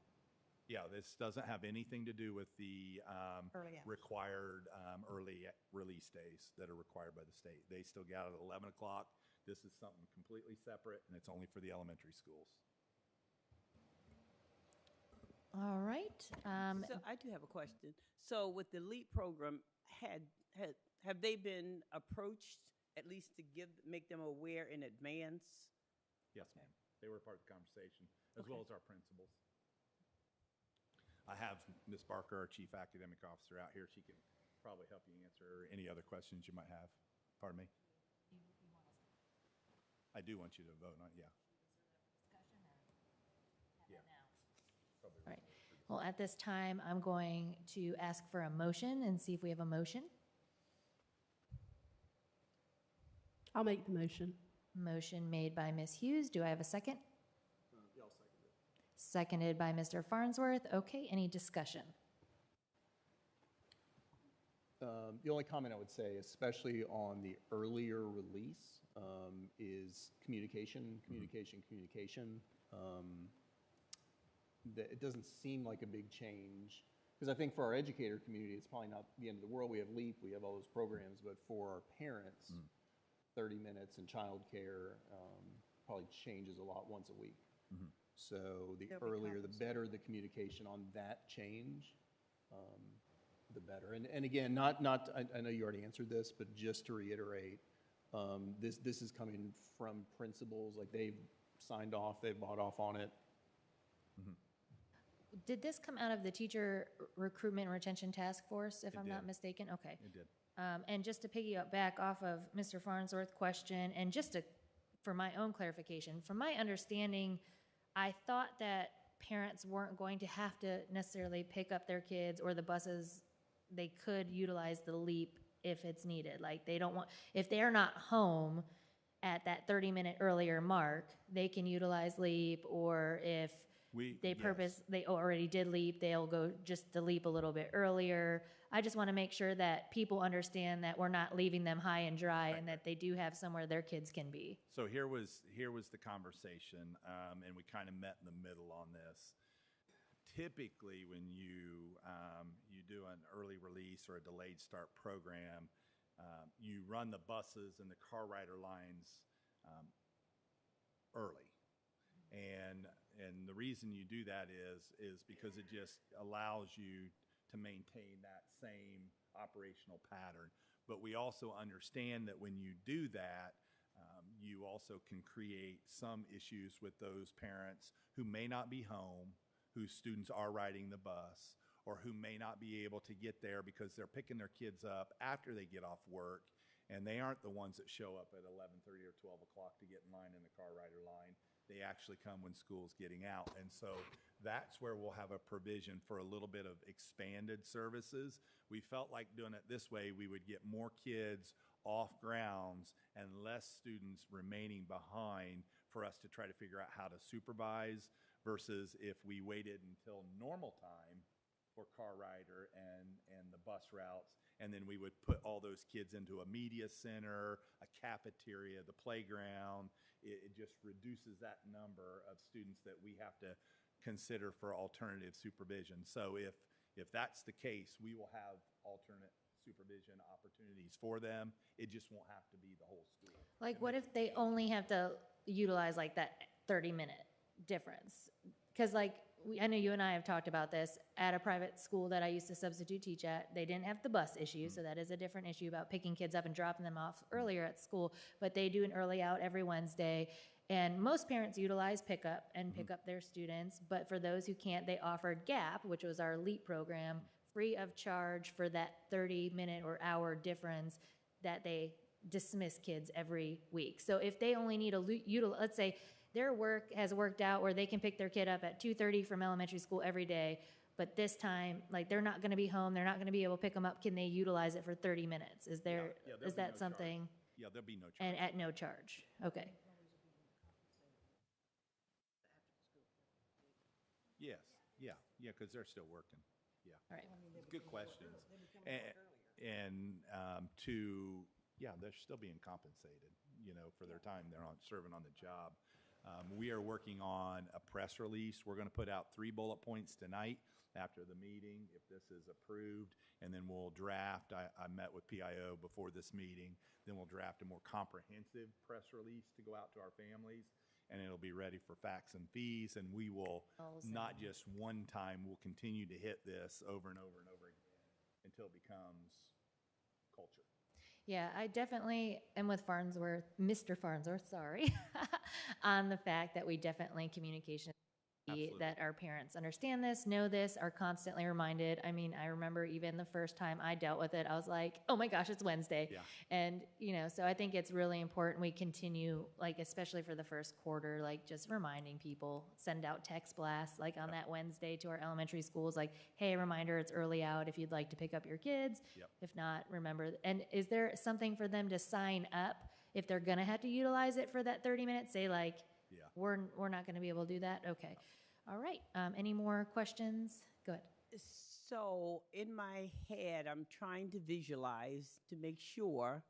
Yeah, this doesn't have anything to do with the Early hours. required early release days that are required by the state. They still get out at 11 o'clock. This is something completely separate, and it's only for the elementary schools. All right. So I do have a question. So with the LEAP program, have they been approached at least to make them aware in advance? Yes, ma'am. They were part of the conversation, as well as our principals. I have Ms. Barker, our Chief Academic Officer, out here. She can probably help you answer any other questions you might have. Pardon me? I do want you to vote on it, yeah. Yeah. Probably All right. Well, at this time, I'm going to ask for a motion and see if we have a motion. I'll make the motion. Motion made by Ms. Hughes. Do I have a second? Y'all second it. Seconded by Mr. Farnsworth. Okay, any discussion? The only comment I would say, especially on the earlier release, is communication. It doesn't seem like a big change, because I think for our educator community, it's probably not the end of the world. We have LEAP, we have all those programs, but for our parents, 30 minutes in childcare probably changes a lot once a week. So the They'll be earlier, the compensated. better the communication on that change, the better. And again, I know you already answered this, but just to reiterate, this is coming from principals, like they've signed off, they've bought off on it. Did this come out of the teacher recruitment and retention task force, if It I'm not did. mistaken? Okay. It did. And just to piggyback off of Mr. Farnsworth's question, and just for my own clarification, from my understanding, I thought that parents weren't going to have to necessarily pick up their kids or the buses. They could utilize the LEAP if it's needed. Like they don't want, if they're not home at that 30-minute earlier mark, they can utilize LEAP, or if they already did LEAP, they'll go just the LEAP a little bit earlier. I just want to make sure that people understand that we're not leaving them high and dry, and that they do have somewhere their kids can be. So here was the conversation, and we kind of met in the middle on this. Typically, when you do an early release or a delayed start program, you run the buses and the car rider lines early, and the reason you do that is because it just allows you to maintain that same operational pattern. But we also understand that when you do that, you also can create some issues with those parents who may not be home, whose students are riding the bus, or who may not be able to get there because they're picking their kids up after they get off work, and they aren't the ones that show up at 11:30 or 12 o'clock to get in line in the car rider line. They actually come when school's getting out. And so that's where we'll have a provision for a little bit of expanded services. We felt like doing it this way, we would get more kids off grounds and less students remaining behind for us to try to figure out how to supervise, versus if we waited until normal time for car rider and the bus routes, and then we would put all those kids into a media center, a cafeteria, the playground. It just reduces that number of students that we have to consider for alternative supervision. So if that's the case, we will have alternate supervision opportunities for them. It just won't have to be the whole school. Like, what if they only have to utilize like that 30-minute difference? Because like, I know you and I have talked about this at a private school that I used to substitute teach at. They didn't have the bus issue, so that is a different issue about picking kids up and dropping them off earlier at school. But they do an early out every Wednesday, and most parents utilize pickup and pick up their students. But for those who can't, they offered GAP, which was our LEAP program, free of charge for that 30-minute or hour difference that they dismiss kids every week. So if they only need let's say their work has worked out where they can pick their kid up at 2:30 from elementary school every day, but this time, like, they're not going to be home, they're not going to be able to pick them up, can they utilize it for 30 minutes? Is there, Yeah, there'll is be that no something? charge. Yeah, there'll be no charge. And at no charge, okay. Yes, yeah, because they're still working. Yeah. All right. It's good questions. Yeah, they're still being compensated, for their time they're serving on the job. We are working on a press release. We're going to put out 3 bullet points tonight after the meeting, if this is approved, and then we'll draft. I met with PIO before this meeting. Then we'll draft a more comprehensive press release to go out to our families, and it'll be ready for facts and fees, and we will, not just one time, we'll continue to hit this over and over and over again until it becomes culture. Yeah, I definitely am with Farnsworth, Mr. Farnsworth, sorry, on the fact that we definitely communication, Absolutely. that our parents understand this, know this, are constantly reminded. I mean, I remember even the first time I dealt with it, I was like, oh my gosh, it's Wednesday. Yeah. And, so I think it's really important we continue, like, especially for the first quarter, like, just reminding people, send out text blasts, like, on that Wednesday to our elementary schools, like, hey, reminder, it's early out if you'd like to pick up your kids. Yep. If not, remember. And is there something for them to sign up if they're going to have to utilize it for that 30 minutes? Say, like, Yeah. we're not going to be able to do that? Okay. All right. Any more questions? Go ahead. So in my head, I'm trying to visualize to make sure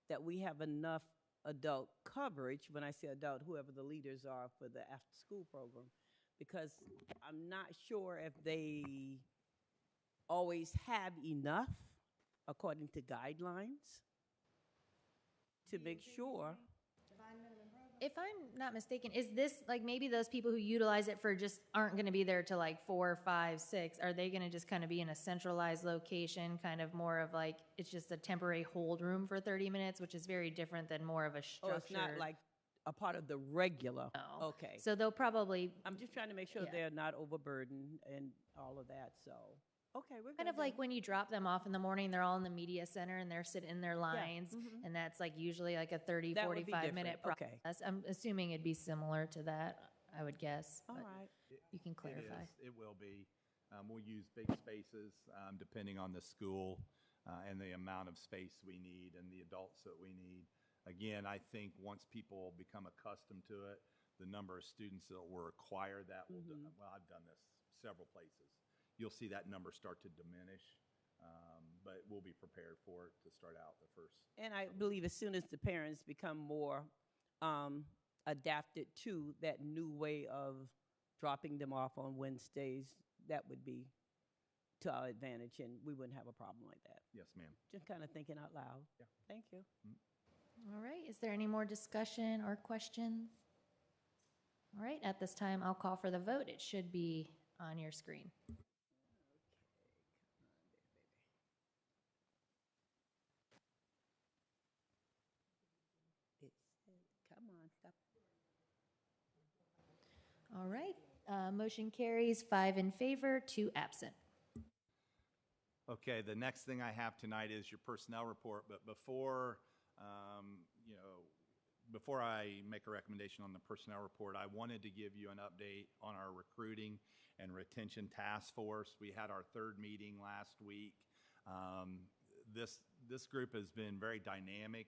that we have enough adult coverage. When I say adult, whoever the leaders are for the after-school program, because I'm not sure if they always have enough according to guidelines to make sure. If I'm not mistaken, is this like maybe those people who utilize it for just aren't going to be there till like 4, 5, 6? Are they going to just kind of be in a centralized location, kind of more of like it's just a temporary hold room for 30 minutes, which is very different than more of a structured? Oh, it's not like a part of the regular. No. Okay. So they'll probably I'm just trying to make sure Yeah. they're not overburdened and all of that. So, okay, we're kind of good like then. when you drop them off in the morning, they're all in the media center and they're sitting in their lines, mhm. and that's like usually like a 30, That would be 45-minute different. Okay. process. I'm assuming it'd be similar to that, I would guess. All but right. You can clarify. It will be. We'll use big spaces depending on the school and the amount of space we need and the adults that we need. Again, I think once people become accustomed to it, the number of students that will require that will, well, I've done this several places. You'll see that number start to diminish, but we'll be prepared for it to start out the first. And I believe as soon as the parents become more adapted to that new way of dropping them off on Wednesdays, that would be to our advantage, and we wouldn't have a problem like that. Yes, ma'am. Just kind of thinking out loud. Yeah. Thank you. All right, is there any more discussion or questions? All right, at this time, I'll call for the vote. It should be on your screen. Come on, stop. All right, motion carries 5 in favor, 2 absent. Okay, the next thing I have tonight is your personnel report, but before I make a recommendation on the personnel report, I wanted to give you an update on our recruiting and retention task force. We had our 3rd meeting last week. This group has been very dynamic.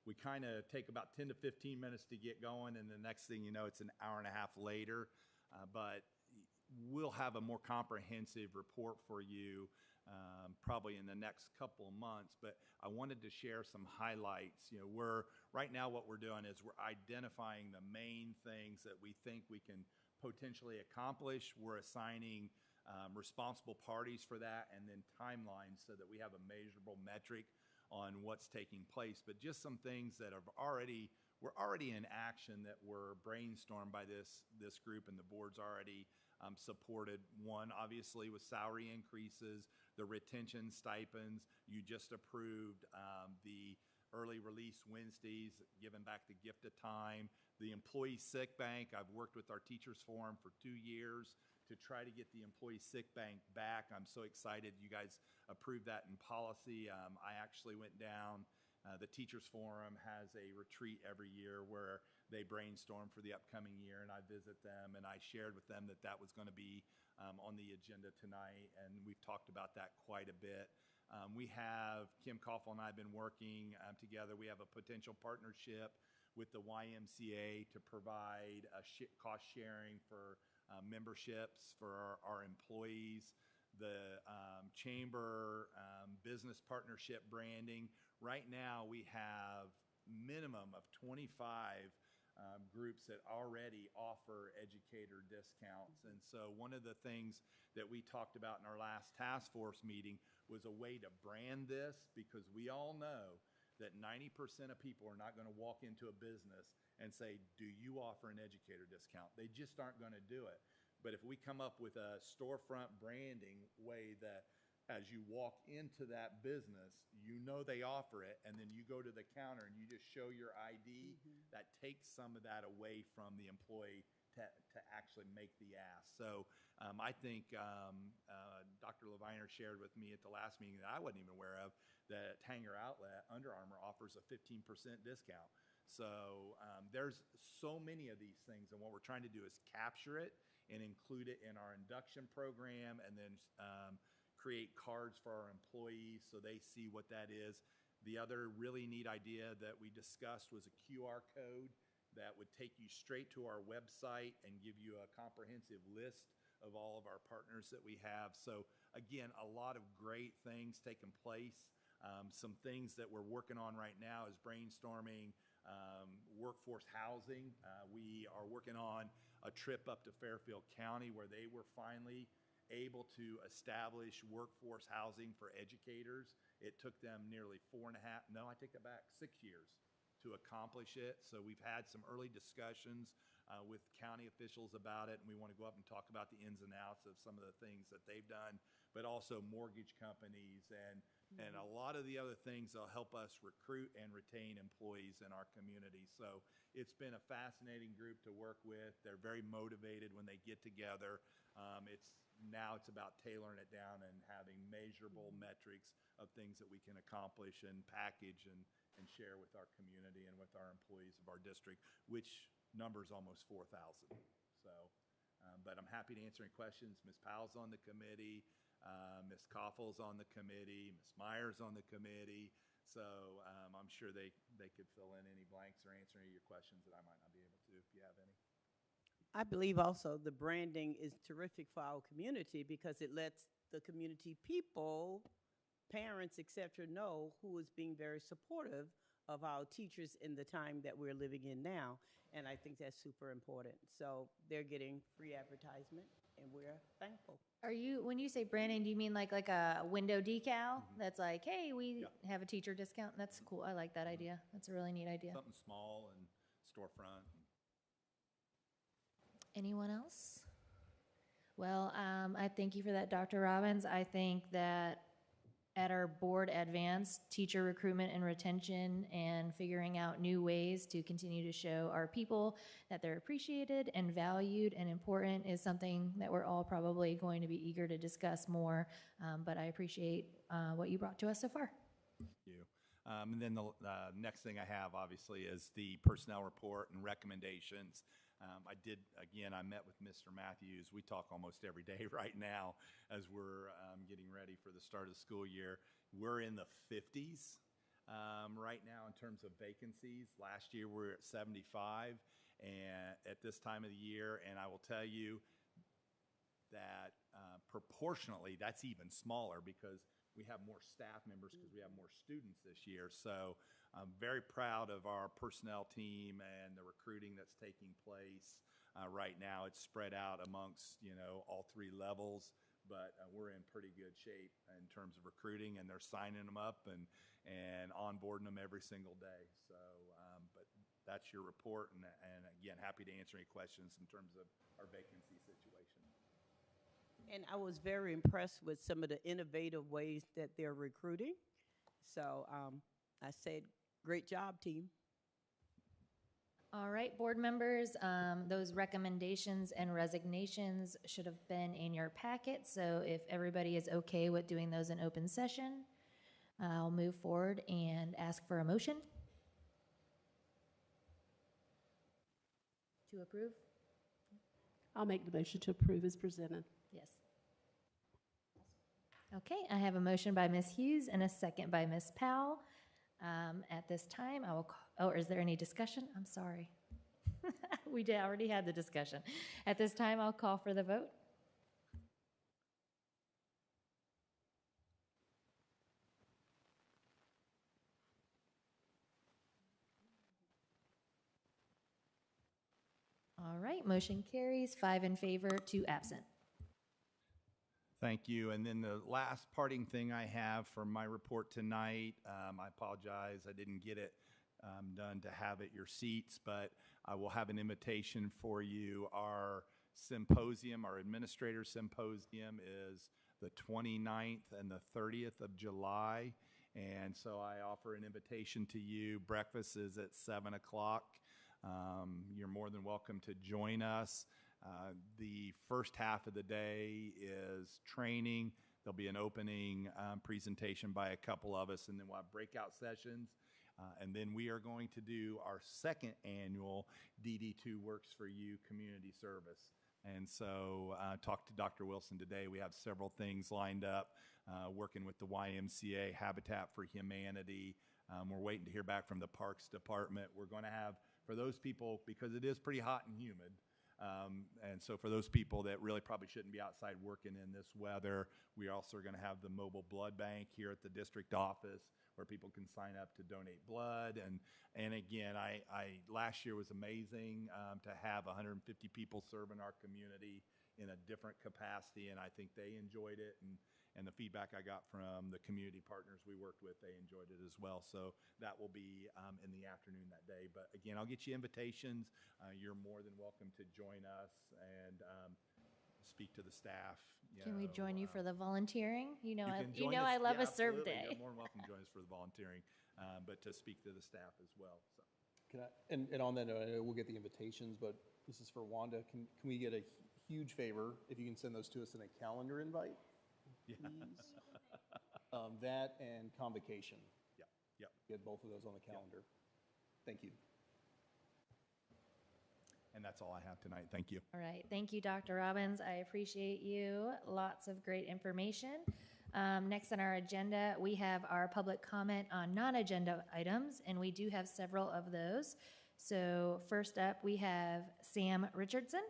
We kind of take about 10 to 15 minutes to get going, and the next thing you know, it's an hour and a half later. But we'll have a more comprehensive report for you probably in the next couple of months. But I wanted to share some highlights. Right now what we're doing is we're identifying the main things that we think we can potentially accomplish. We're assigning responsible parties for that, and then timelines so that we have a measurable metric on what's taking place. But just some things that we're already in action that were brainstormed by this group, and the board's already supported. One, obviously, with salary increases, the retention stipends. You just approved the early release Wednesdays, giving back the gift of time. The employee sick bank, I've worked with our teachers forum for 2 years to try to get the employee sick bank back. I'm so excited you guys approved that in policy. I actually went down The Teachers Forum has a retreat every year where they brainstorm for the upcoming year, and I visit them, and I shared with them that that was going to be on the agenda tonight, and we've talked about that quite a bit. We have, Kim Koffel and I have been working together. We have a potential partnership with the YMCA to provide cost sharing for memberships for our employees. The chamber business partnership branding. Right now, we have minimum of 25 groups that already offer educator discounts. And so one of the things that we talked about in our last task force meeting was a way to brand this, because we all know that 90% of people are not going to walk into a business and say, do you offer an educator discount? They just aren't going to do it. But if we come up with a storefront branding way that as you walk into that business, you know they offer it, and then you go to the counter and you just show your ID, that takes some of that away from the employee to actually make the ask. So I think Dr. Leviner shared with me at the last meeting that I wasn't even aware of, that Hanger Outlet, Under Armour, offers a 15% discount. So there's so many of these things, and what we're trying to do is capture it and include it in our induction program, and then create cards for our employees so they see what that is. The other really neat idea that we discussed was a QR code that would take you straight to our website and give you a comprehensive list of all of our partners that we have. So again, a lot of great things taking place. Some things that we're working on right now is brainstorming workforce housing. We are working on a trip up to Fairfield County where they were finally able to establish workforce housing for educators. It took them nearly 6 years to accomplish it. So we've had some early discussions with county officials about it, and we want to go up and talk about the ins and outs of some of the things that they've done, but also mortgage companies and a lot of the other things that'll help us recruit and retain employees in our community. So it's been a fascinating group to work with. They're very motivated when they get together. Now it's about tailoring it down and having measurable metrics of things that we can accomplish and package and share with our community and with our employees of our district, which numbers almost 4,000. So, but I'm happy to answer any questions. Ms. Powell's on the committee. Ms. Koffel's on the committee. Ms. Myers on the committee. So I'm sure they could fill in any blanks or answer any of your questions that I might not be able to, if you have any. I believe also the branding is terrific for our community because it lets the community people, parents, et cetera, know who is being very supportive of our teachers in the time that we're living in now. And I think that's super important. So they're getting free advertisement, and we're thankful. When you say branding, do you mean like a window decal that's like, hey, we have a teacher discount? That's cool. I like that idea. That's a really neat idea. Something small and storefront. Anyone else? Well, I thank you for that, Dr. Robbins. I think that at our board advance, teacher recruitment and retention and figuring out new ways to continue to show our people that they're appreciated and valued and important is something that we're all probably going to be eager to discuss more. But I appreciate what you brought to us so far. Thank you. And then the next thing I have, obviously, is the personnel report and recommendations. I met with Mr. Matthews. We talk almost every day right now as we're getting ready for the start of the school year. We're in the 50s right now in terms of vacancies. Last year we were at 75 and at this time of the year, and I will tell you that proportionately that's even smaller because we have more staff members because we have more students this year. So I'm very proud of our personnel team and the recruiting that's taking place right now. It's spread out amongst, all three levels, but we're in pretty good shape in terms of recruiting, and they're signing them up and onboarding them every single day. So, but that's your report, and again, happy to answer any questions in terms of our vacancy situation. And I was very impressed with some of the innovative ways that they're recruiting. So I said, great job, team. All right, board members, those recommendations and resignations should have been in your packet. So if everybody is okay with doing those in open session, I'll move forward and ask for a motion to approve. I'll make the motion to approve as presented. Yes. Okay, I have a motion by Ms. Hughes and a second by Ms. Powell. At this time, I will, oh, is there any discussion? I'm sorry. We already had the discussion. At this time, I'll call for the vote. All right, motion carries, 5 in favor, 2 absent. Thank you. And then the last parting thing I have for my report tonight, I apologize, I didn't get it done to have at your seats, but I will have an invitation for you. Our symposium, our administrator symposium is the 29th and the 30th of July. And so I offer an invitation to you. Breakfast is at 7 o'clock. You're more than welcome to join us. The first half of the day is training. There'll be an opening presentation by a couple of us, and then we'll have breakout sessions. And then we are going to do our second annual DD2 Works for You community service. And so talked to Dr. Wilson today. We have several things lined up, working with the YMCA, Habitat for Humanity. We're waiting to hear back from the Parks Department. We're going to have, for those people, because it is pretty hot and humid, and so for those people that really probably shouldn't be outside working in this weather, we also are going to have the mobile blood bank here at the district office where people can sign up to donate blood. And again, last year was amazing to have 150 people serve in our community in a different capacity, and I think they enjoyed it. And the feedback I got from the community partners we worked with, they enjoyed it as well. So that will be in the afternoon that day. But again, I'll get you invitations. You're more than welcome to join us and speak to the staff. Can we join you for the volunteering? You know, you can join us. I love Yeah, a serve absolutely. day. You're more than welcome to join us for the volunteering, but to speak to the staff as well. So. Can I, and on that note, I know we'll get the invitations, but this is for Wanda. Can we get a huge favor if you can send those to us in a calendar invite? Yeah. That and convocation. Yep. Get both of those on the calendar. Thank you. And that's all I have tonight. Thank you. All right, thank you, Dr. Robbins. I appreciate you. Lots of great information. Next on our agenda, we have our public comment on non-agenda items, and we do have several of those. So first up, we have Sam Richardson.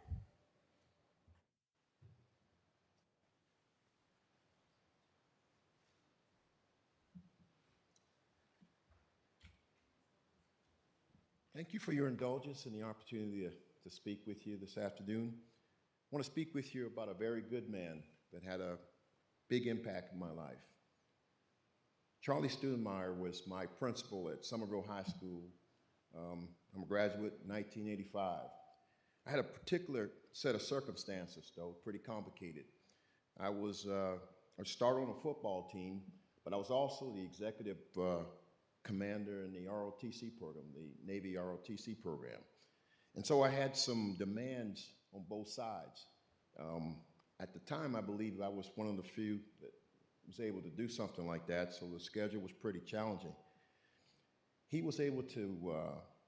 Thank you for your indulgence and the opportunity to speak with you this afternoon. I want to speak with you about a very good man that had a big impact in my life. Charlie Studemeyer was my principal at Somerville High School. I'm a graduate in 1985. I had a particular set of circumstances, though, pretty complicated. I started on a football team, but I was also the executive commander in the ROTC program, the Navy ROTC program. And so I had some demands on both sides. At the time, I believe I was one of the few that was able to do something like that, so the schedule was pretty challenging. He was able to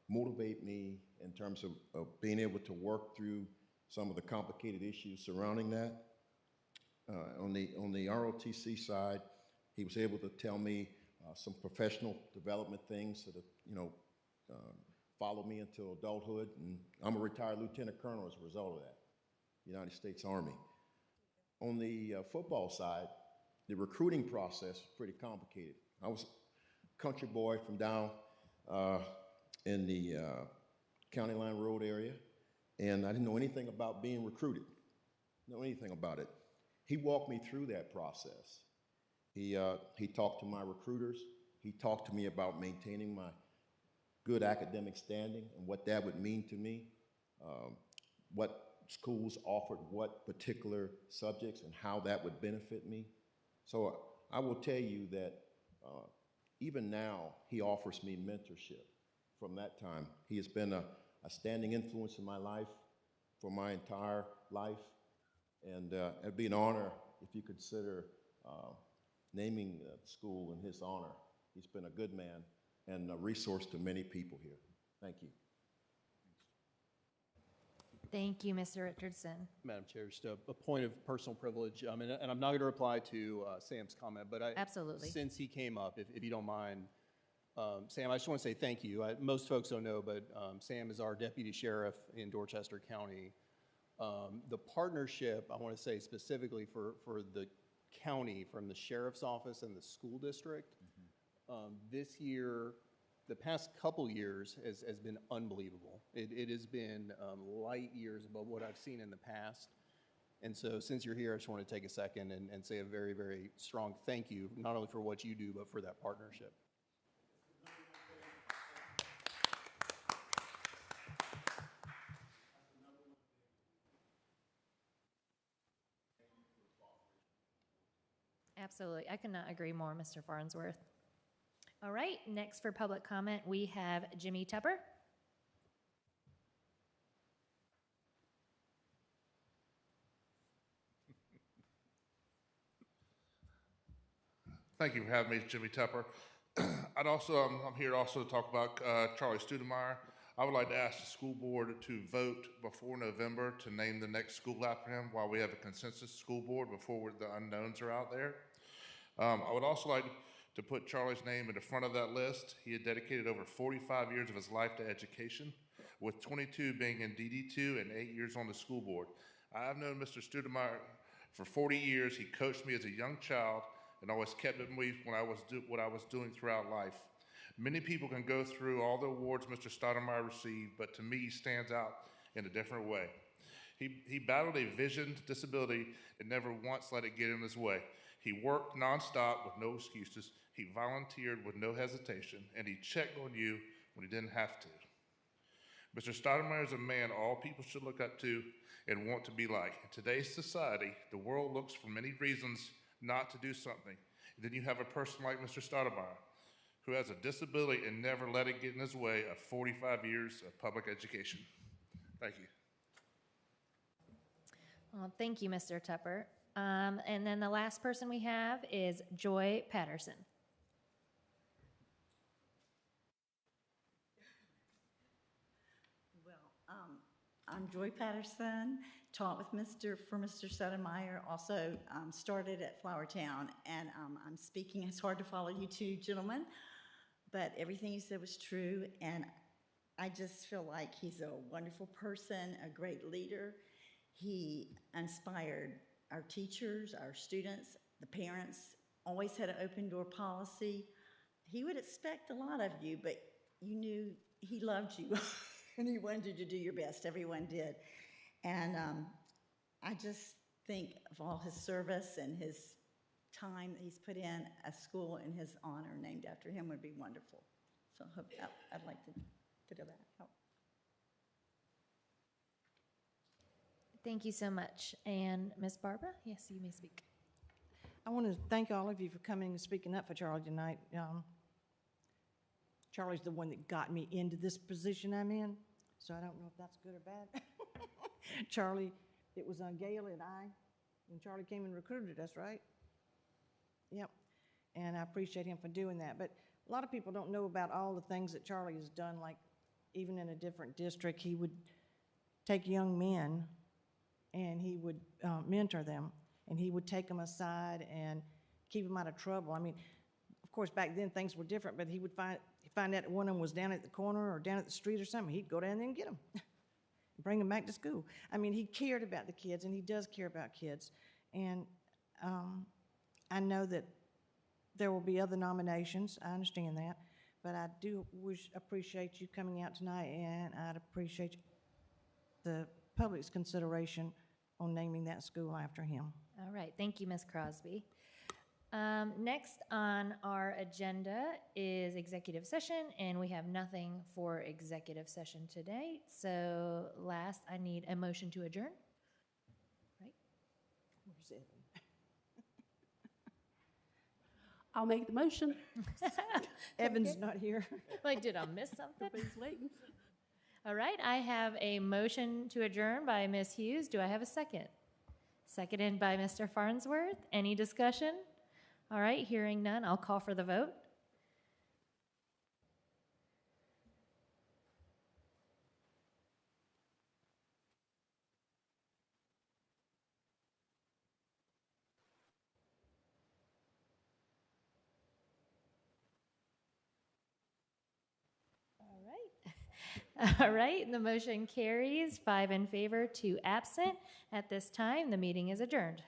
motivate me in terms of being able to work through some of the complicated issues surrounding that. On the ROTC side, he was able to tell me some professional development things that followed me into adulthood, and I'm a retired lieutenant colonel as a result of that, United States Army. On the football side, the recruiting process was pretty complicated. I was a country boy from down in the County Line Road area, and I didn't know anything about being recruited, know anything about it. He walked me through that process. He talked to my recruiters. He talked to me about maintaining my good academic standing and what that would mean to me, what schools offered what particular subjects and how that would benefit me. So I will tell you that even now, he offers me mentorship from that time. He has been a standing influence in my life for my entire life. And it'd be an honor if you consider naming the school in his honor. He's been a good man and a resource to many people here. Thank you. Thank you, Mr. Richardson. Madam Chair, just a point of personal privilege, and I'm not going to reply to Sam's comment, but Absolutely. since he came up, if you don't mind, Sam, I just want to say thank you. Most folks don't know, but Sam is our deputy sheriff in Dorchester County. The partnership, I want to say specifically for the county, from the sheriff's office and the school district, this year, the past couple years has been unbelievable. It has been light years above what I've seen in the past. And so since you're here, I just want to take a second and say a very, very strong thank you, not only for what you do, but for that partnership. Absolutely. I could not agree more, Mr. Farnsworth. All right, next for public comment, we have Jimmy Tupper. Thank you for having me, Jimmy Tupper. I'm here also to talk about Charlie Studemeyer. I would like to ask the school board to vote before November to name the next school after him while we have a consensus school board before the unknowns are out there. I would also like to put Charlie's name in the front of that list. He had dedicated over 45 years of his life to education, with 22 being in DD2 and 8 years on the school board. I have known Mr. Studemeyer for 40 years. He coached me as a young child and always kept up with me when what I was doing throughout life. Many people can go through all the awards Mr. Stoudemire received, but to me, he stands out in a different way. He battled a vision disability and never once let it get in his way. He worked nonstop with no excuses. He volunteered with no hesitation, and he checked on you when he didn't have to. Mr. Stoudemire is a man all people should look up to and want to be like. In today's society, the world looks for many reasons not to do something. And then you have a person like Mr. Stoudemire, who has a disability and never let it get in his way of 45 years of public education. Thank you. Well, thank you, Mr. Tupper. And then the last person we have is Joy Patterson. Well, I'm Joy Patterson, taught with Mr. Stoudemire, also started at Flowertown, and I'm speaking. It's hard to follow you two gentlemen, but everything you said was true, and I just feel like he's a wonderful person, a great leader. He inspired our teachers, our students, the parents, always had an open door policy. He would expect a lot of you, but you knew he loved you and he wanted you to do your best. Everyone did. And I just think of all his service and his time that he's put in, a school in his honor named after him would be wonderful. So I hope I'd like to do that. Help. Thank you so much. And Ms. Barbara, yes, you may speak. I want to thank all of you for coming and speaking up for Charlie tonight. Charlie's the one that got me into this position I'm in, so I don't know if that's good or bad. Charlie, it was Gail and I, when Charlie came and recruited us, right? Yep. And I appreciate him for doing that. But a lot of people don't know about all the things that Charlie has done, like even in a different district, he would take young men and he would mentor them, and he would take them aside and keep them out of trouble. I mean, of course, back then things were different, but he would find out one of them was down at the corner or down at the street or something. He'd go down there and get them, bring them back to school. I mean, he cared about the kids, and he does care about kids. And I know that there will be other nominations. I understand that. But I do appreciate you coming out tonight, and I'd appreciate the public's consideration on naming that school after him. All right, thank you, Ms. Crosby. Next on our agenda is executive session, and we have nothing for executive session today. So last, I need a motion to adjourn. Right? Where's Evan? I'll make the motion. Evan's not here. Like, did I miss something? Everybody's waiting. All right, I have a motion to adjourn by Ms. Hughes. Do I have a second? Seconded by Mr. Farnsworth. Any discussion? All right, hearing none, I'll call for the vote. All right. All right, and the motion carries 5 in favor, 2 absent. At this time, the meeting is adjourned.